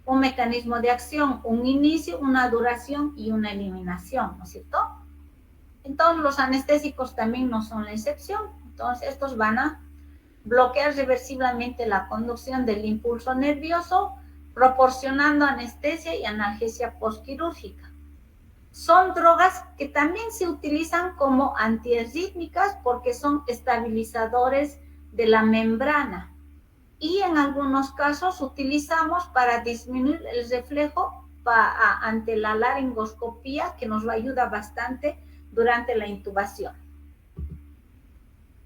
un mecanismo de acción, un inicio, una duración y una eliminación, ¿no es cierto? Entonces, los anestésicos también no son la excepción. Entonces, estos van a bloquear reversiblemente la conducción del impulso nervioso, proporcionando anestesia y analgesia postquirúrgica. Son drogas que también se utilizan como antiarrítmicas porque son estabilizadores de la membrana. Y en algunos casos utilizamos para disminuir el reflejo ante la laringoscopía, que nos ayuda bastante durante la intubación.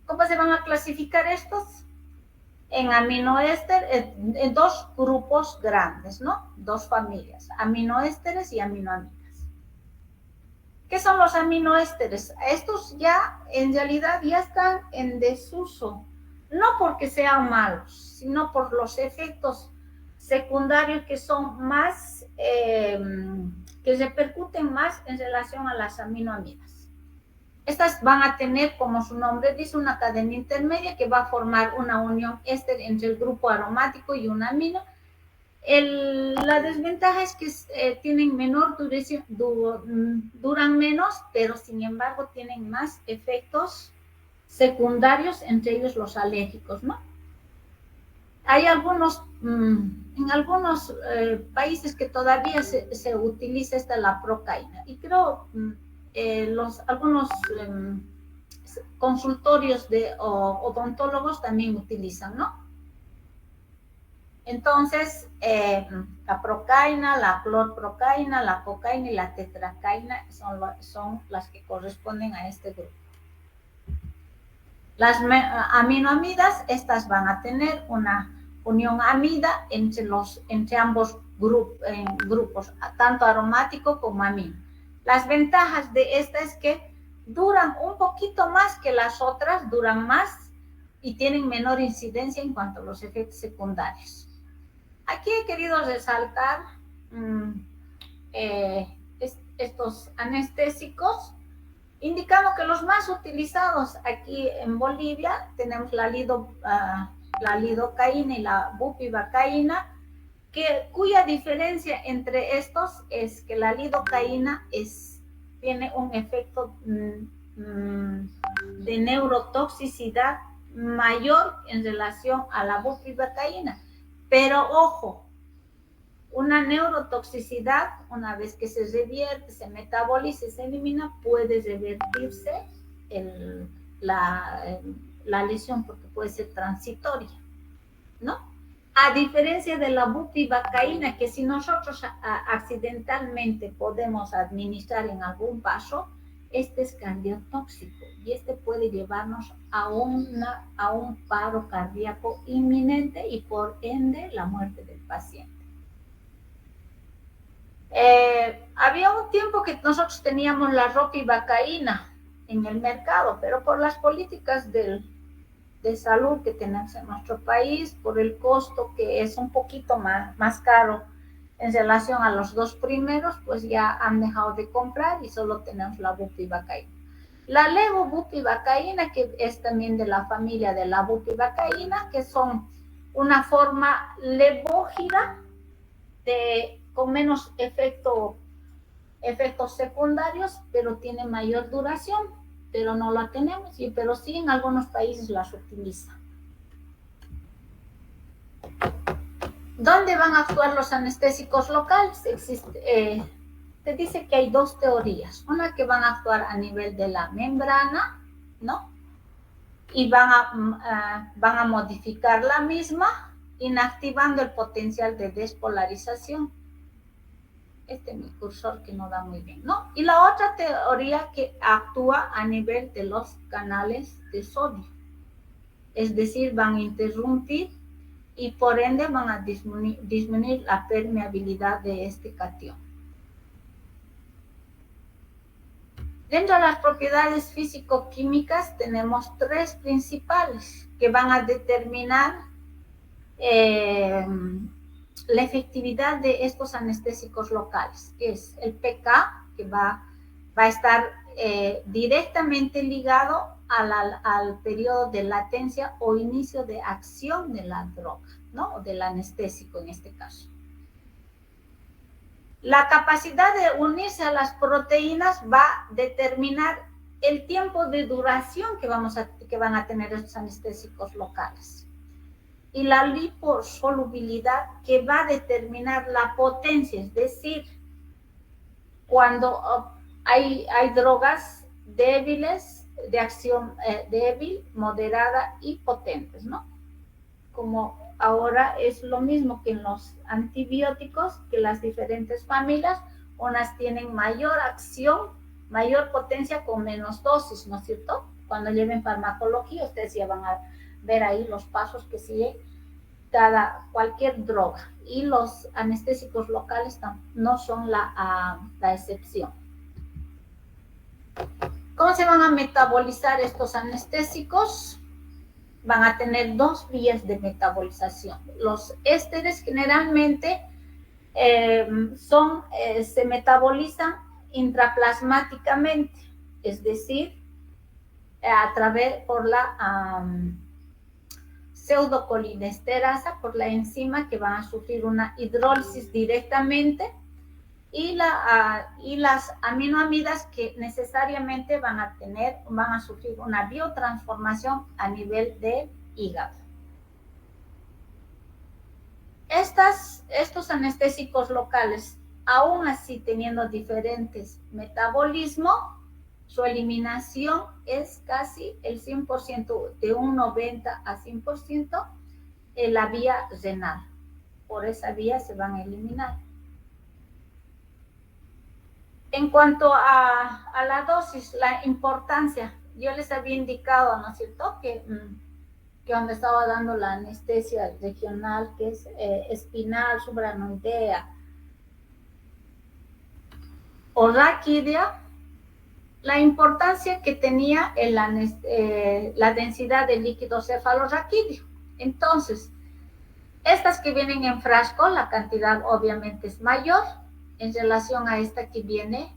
¿Cómo se van a clasificar estos? En aminoéster, en dos grupos grandes, ¿no? Dos familias, aminoésteres y aminoaminas. ¿Qué son los aminoésteres? Estos ya, en realidad, ya están en desuso, no porque sean malos, sino por los efectos secundarios que son más, que repercuten más en relación a las aminoaminas. Estas van a tener, como su nombre dice, una cadena intermedia que va a formar una unión éster entre el grupo aromático y un amino. La desventaja es que tienen menor duración, duran menos, pero sin embargo tienen más efectos secundarios, entre ellos los alérgicos, ¿no? Hay en algunos países que todavía se utiliza la procaína, y creo algunos consultorios de odontólogos también utilizan, ¿no? Entonces, la procaína, la clorprocaína, la cocaína y la tetracaína son las que corresponden a este grupo. Las aminoamidas, estas van a tener una unión amida entre ambos en grupos, tanto aromático como amino. Las ventajas de esta es que duran un poquito más que las otras, duran más y tienen menor incidencia en cuanto a los efectos secundarios. Aquí he querido resaltar estos anestésicos. Indicamos que los más utilizados aquí en Bolivia tenemos la lidocaína y la bupivacaína, cuya diferencia entre estos es que la lidocaína tiene un efecto de neurotoxicidad mayor en relación a la bupivacaína. Pero ojo, una neurotoxicidad, una vez que se revierte, se metaboliza y se elimina, puede revertirse la lesión porque puede ser transitoria, ¿no? A diferencia de la bupivacaína, que si nosotros accidentalmente podemos administrar en algún vaso, este es cardiotóxico y este puede llevarnos a un paro cardíaco inminente y por ende la muerte del paciente. Había un tiempo que nosotros teníamos la ropivacaína en el mercado, pero por las políticas de salud que tenemos en nuestro país, por el costo que es un poquito más caro en relación a los dos primeros, pues ya han dejado de comprar y solo tenemos la bupivacaína. La levobupivacaína, que es también de la familia de la bupivacaína, que son una forma levógida con menos efectos secundarios, pero tiene mayor duración, pero no la tenemos, pero sí en algunos países las utilizan. ¿Dónde van a actuar los anestésicos locales? Te dice que hay dos teorías. Una que van a actuar a nivel de la membrana, ¿no? Y van a modificar la misma, inactivando el potencial de despolarización. Este es mi cursor que no da muy bien, ¿no? Y la otra teoría que actúa a nivel de los canales de sodio. Es decir, van a interrumpir y por ende van a disminuir la permeabilidad de este catión. Dentro de las propiedades físico-químicas tenemos tres principales que van a determinar la efectividad de estos anestésicos locales, que es el pK, que va a estar directamente ligado al periodo de latencia o inicio de acción de la droga, ¿no? O del anestésico en este caso. La capacidad de unirse a las proteínas va a determinar el tiempo de duración que van a tener estos anestésicos locales. Y la liposolubilidad, que va a determinar la potencia, es decir, cuando hay drogas débiles, de acción débil, moderada y potentes, ¿no? Como ahora es lo mismo que en los antibióticos, que las diferentes familias, unas tienen mayor acción, mayor potencia con menos dosis, ¿no es cierto? Cuando lleven farmacología, ustedes ya van a ver ahí los pasos que sigue cualquier droga, y los anestésicos locales no son la excepción. ¿Cómo se van a metabolizar estos anestésicos? Van a tener dos vías de metabolización. Los ésteres generalmente se metabolizan intraplasmáticamente, es decir, por la pseudocolinesterasa, por la enzima, que van a sufrir una hidrólisis directamente, y las aminoamidas, que necesariamente van a sufrir una biotransformación a nivel del hígado. Estos anestésicos locales, aún así teniendo diferentes metabolismos, su eliminación es casi el 100%, de un 90 a 100% en la vía renal. Por esa vía se van a eliminar. En cuanto a la dosis, la importancia, yo les había indicado, ¿no es cierto?, que que donde estaba dando la anestesia regional, que es espinal, subaracnoidea o raquídea, la importancia que tenía la densidad de líquido cefalorraquídeo. Entonces, estas que vienen en frasco, la cantidad obviamente es mayor en relación a esta que viene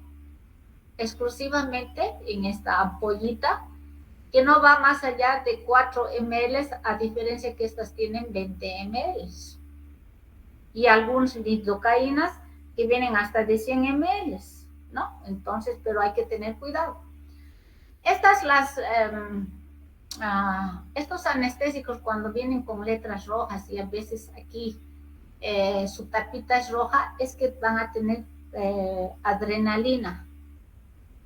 exclusivamente en esta ampollita, que no va más allá de 4 ml, a diferencia que estas tienen 20 ml. Y algunas lidocaínas que vienen hasta de 100 ml, ¿no? Entonces, pero hay que tener cuidado. Estos anestésicos, cuando vienen con letras rojas y a veces aquí su tapita es roja, es que van a tener adrenalina.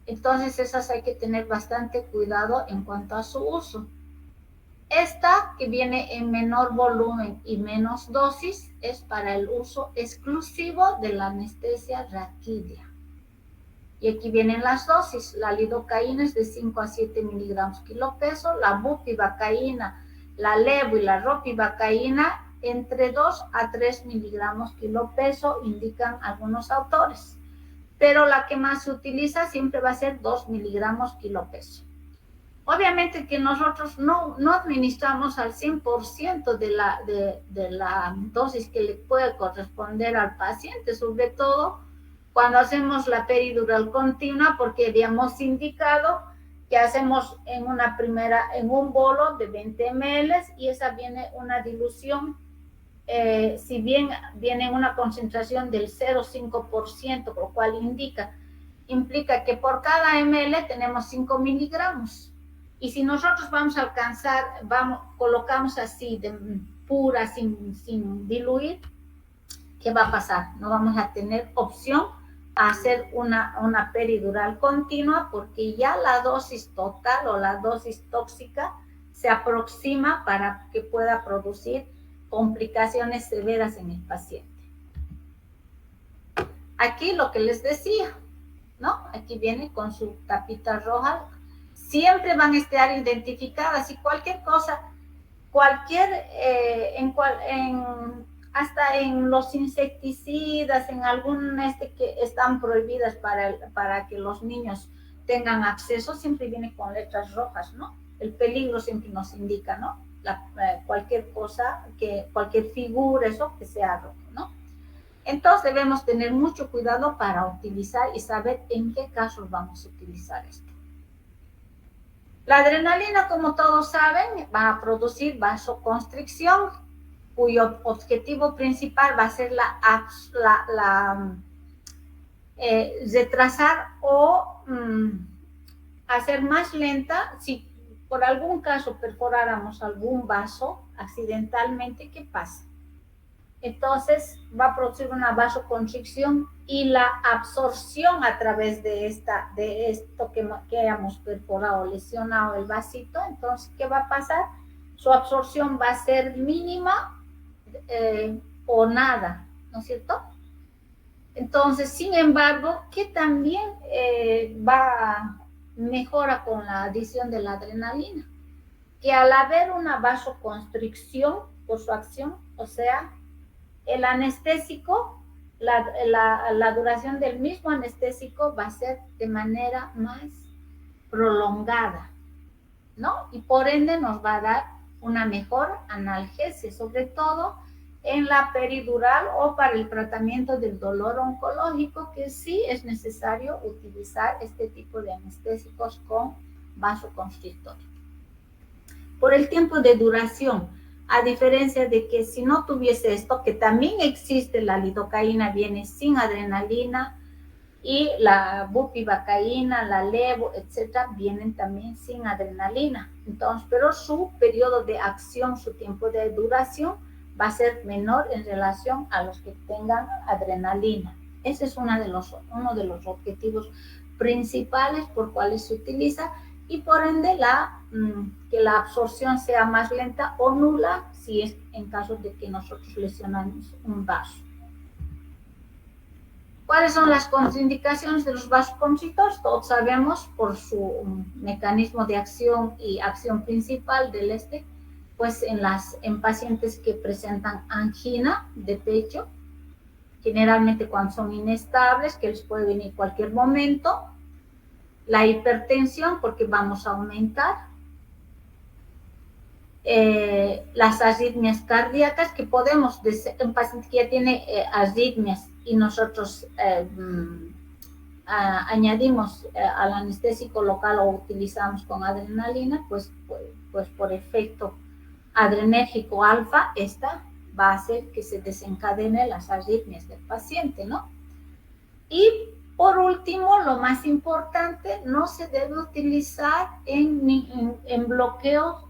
Entonces esas hay que tener bastante cuidado en cuanto a su uso. Esta que viene en menor volumen y menos dosis es para el uso exclusivo de la anestesia raquídea. Y aquí vienen las dosis. La lidocaína es de 5 a 7 miligramos kilo peso, la bupivacaína, la levo y la ropivacaína entre 2 a 3 miligramos kilo peso, indican algunos autores. Pero la que más se utiliza siempre va a ser 2 miligramos kilo peso. Obviamente que nosotros no administramos al 100% de la dosis que le puede corresponder al paciente, sobre todo cuando hacemos la peridural continua, porque habíamos indicado que hacemos en un bolo de 20 ml y esa viene una dilución, si bien viene una concentración del 0,5%, lo cual implica que por cada ml tenemos 5 miligramos. Y si nosotros vamos a alcanzar, colocamos así de pura, sin diluir, ¿qué va a pasar? No vamos a tener opción a hacer una peridural continua, porque ya la dosis total o la dosis tóxica se aproxima para que pueda producir complicaciones severas en el paciente. Aquí lo que les decía, ¿no? Aquí viene con su tapita roja. Siempre van a estar identificadas y cualquier cosa, hasta en los insecticidas, en algún que están prohibidas para que los niños tengan acceso, siempre viene con letras rojas, ¿no? El peligro siempre nos indica, ¿no? Cualquier cosa, cualquier figura, eso que sea rojo, ¿no? Entonces debemos tener mucho cuidado para utilizar y saber en qué casos vamos a utilizar esto. La adrenalina, como todos saben, va a producir vasoconstricción, cuyo objetivo principal va a ser retrasar o hacer más lenta. Si por algún caso perforáramos algún vaso accidentalmente, ¿qué pasa? Entonces va a producir una vasoconstricción y la absorción a través de esto que hayamos perforado o lesionado el vasito. Entonces, ¿qué va a pasar? Su absorción va a ser mínima o nada, ¿no es cierto? Entonces, sin embargo, que también mejora con la adición de la adrenalina, que al haber una vasoconstricción por su acción, o sea, el anestésico, la duración del mismo anestésico va a ser de manera más prolongada, ¿no? Y por ende nos va a dar una mejor analgesia, sobre todo en la peridural o para el tratamiento del dolor oncológico, que sí es necesario utilizar este tipo de anestésicos con vasoconstrictor. Por el tiempo de duración, a diferencia de que si no tuviese esto, que también existe, la lidocaína viene sin adrenalina y la bupivacaína, la levo, etcétera, vienen también sin adrenalina. Entonces, pero su periodo de acción, su tiempo de duración va a ser menor en relación a los que tengan adrenalina. Ese es uno de los objetivos principales por cuales se utiliza, y por ende que la absorción sea más lenta o nula si es en caso de que nosotros lesionamos un vaso. ¿Cuáles son las contraindicaciones de los vasoconstrictores? Todos sabemos por su mecanismo de acción y acción principal del pues en pacientes que presentan angina de pecho, generalmente cuando son inestables, que les puede venir cualquier momento, la hipertensión, porque vamos a aumentar, las arritmias cardíacas, que podemos, un paciente que ya tiene arritmias y nosotros añadimos al anestésico local o utilizamos con adrenalina, pues por efecto adrenérgico alfa, esta va a hacer que se desencadene las arritmias del paciente, ¿no? Y por último, lo más importante, no se debe utilizar en bloqueos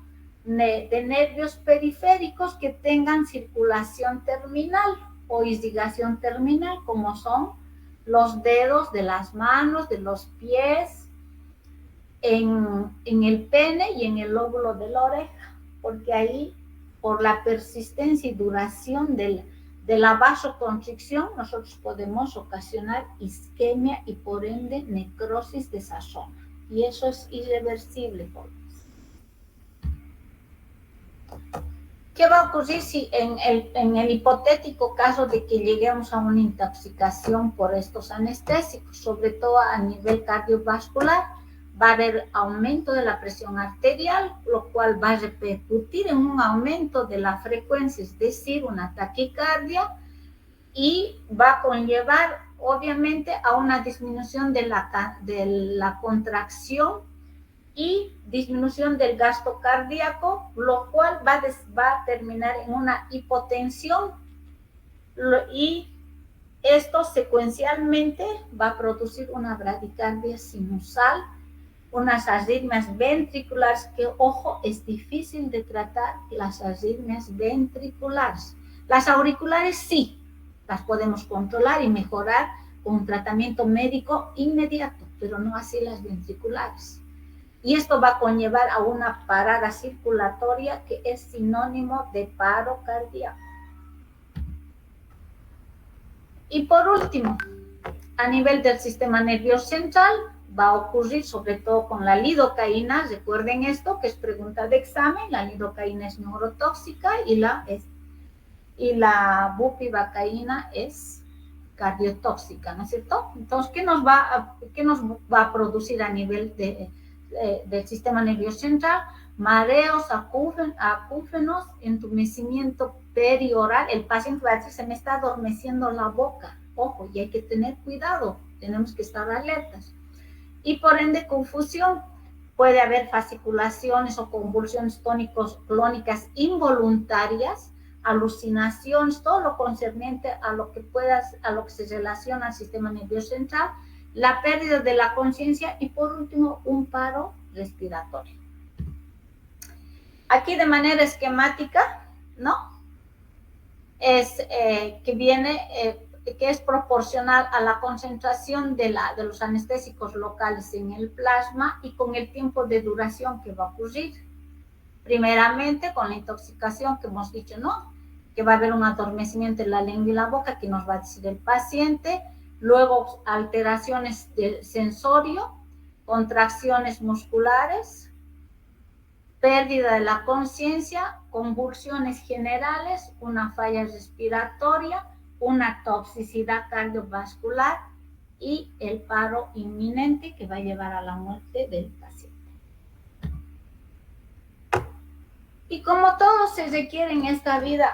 de nervios periféricos que tengan circulación terminal o irrigación terminal, como son los dedos de las manos, de los pies, en el pene y en el lóbulo de la oreja, porque ahí, por la persistencia y duración de la vasoconstricción, nosotros podemos ocasionar isquemia y por ende necrosis de esa zona. Y eso es irreversible, jóvenes. ¿Qué va a ocurrir si en el hipotético caso de que lleguemos a una intoxicación por estos anestésicos, sobre todo a nivel cardiovascular? Va a haber aumento de la presión arterial, lo cual va a repercutir en un aumento de la frecuencia, es decir, una taquicardia, y va a conllevar obviamente a una disminución de la contracción y disminución del gasto cardíaco, lo cual va a terminar en una hipotensión, y esto secuencialmente va a producir una bradicardia sinusal, unas arritmias ventriculares, que, ojo, es difícil de tratar las arritmias ventriculares. Las auriculares sí, las podemos controlar y mejorar con un tratamiento médico inmediato, pero no así las ventriculares. Y esto va a conllevar a una parada circulatoria que es sinónimo de paro cardíaco. Y por último, a nivel del sistema nervioso central, va a ocurrir sobre todo con la lidocaína. Recuerden esto, que es pregunta de examen. La lidocaína es neurotóxica y la bupivacaína es cardiotóxica, ¿no es cierto? Entonces, ¿qué nos va a producir a nivel del sistema nervioso central? Mareos acúfenos, entumecimiento perioral. El paciente va a decir, se me está adormeciendo la boca. Ojo, y hay que tener cuidado, tenemos que estar alertas. Y por ende, confusión. Puede haber fasciculaciones o convulsiones clónicas involuntarias, alucinaciones, todo lo concerniente a lo que se relaciona al sistema nervioso central, la pérdida de la conciencia y por último un paro respiratorio. Aquí de manera esquemática, ¿no? Es que es proporcional a la concentración de los anestésicos locales en el plasma y con el tiempo de duración que va a ocurrir. Primeramente con la intoxicación que hemos dicho, ¿no? Que va a haber un adormecimiento en la lengua y la boca, que nos va a decir el paciente. Luego alteraciones del sensorio, contracciones musculares, pérdida de la conciencia, convulsiones generales, una falla respiratoria, una toxicidad cardiovascular y el paro inminente que va a llevar a la muerte del paciente. Y como todo se requiere en esta vida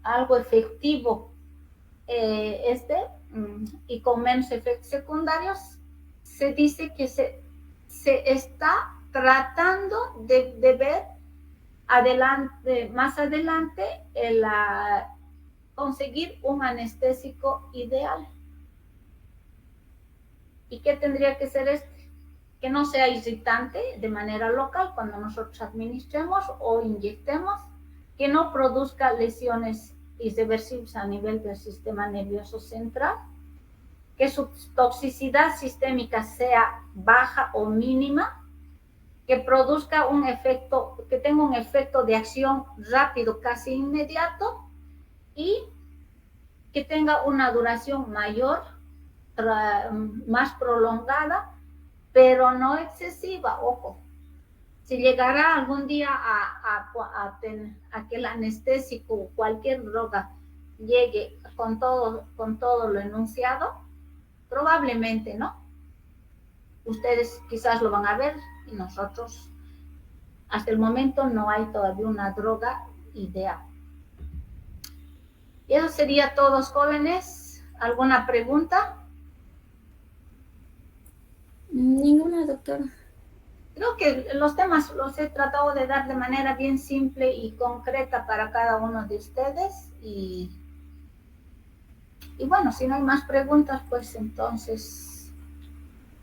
algo efectivo y con menos efectos secundarios, se dice que se está tratando de ver más adelante conseguir un anestésico ideal. ¿Y qué tendría que ser este? Que no sea irritante de manera local cuando nosotros administremos o inyectemos, que no produzca lesiones irreversibles a nivel del sistema nervioso central, que su toxicidad sistémica sea baja o mínima, que produzca que tenga un efecto de acción rápido, casi inmediato, y que tenga una duración mayor, más prolongada, pero no excesiva, ojo. Si llegara algún día a que el anestésico o cualquier droga llegue con todo lo enunciado, probablemente, ¿no? Ustedes quizás lo van a ver y nosotros, hasta el momento, no hay todavía una droga ideal. Y eso sería todo, jóvenes. ¿Alguna pregunta? Ninguna, doctora. Creo que los temas los he tratado de dar de manera bien simple y concreta para cada uno de ustedes. Y bueno, si no hay más preguntas, pues entonces...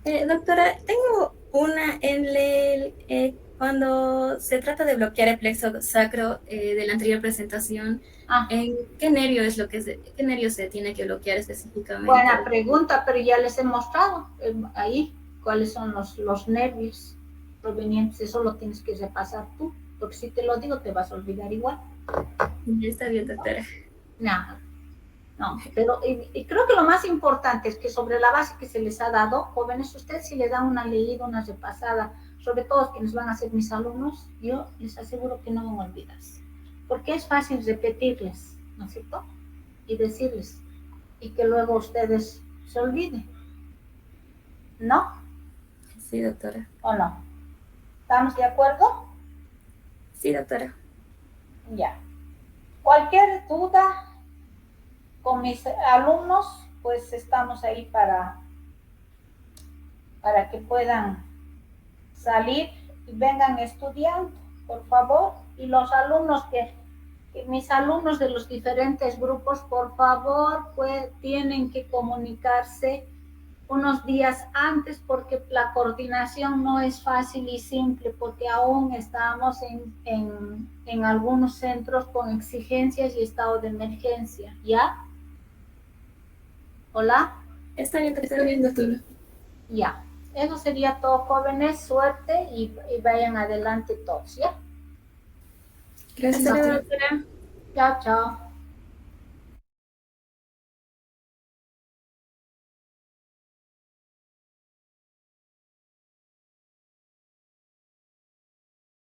Doctora, tengo una cuando se trata de bloquear el plexo sacro de la anterior presentación. ¿En qué nervio qué nervio se tiene que bloquear específicamente? Buena pregunta, pero ya les he mostrado ahí cuáles son los nervios provenientes. Eso lo tienes que repasar tú, porque si te lo digo te vas a olvidar igual. Está bien, doctora. No, pero y creo que lo más importante es que sobre la base que se les ha dado, jóvenes, ustedes si le dan una leída, una repasada, sobre todo quienes van a ser mis alumnos, yo les aseguro que no van a olvidarse, porque es fácil repetirles, ¿no es cierto? Y decirles, y que luego ustedes se olviden, ¿no? Sí, doctora. ¿O no? ¿Estamos de acuerdo? Sí, doctora. Ya. Cualquier duda con mis alumnos, pues estamos ahí para que puedan salir y vengan estudiando, por favor. Y los alumnos mis alumnos de los diferentes grupos, por favor, pues tienen que comunicarse unos días antes, porque la coordinación no es fácil y simple, porque aún estamos en algunos centros con exigencias y estado de emergencia, ¿ya? ¿Hola? Está bien, doctora. Ya. Eso sería todo, jóvenes. Suerte y vayan adelante todos, ¿ya? Gracias, doctora. Chao, chao.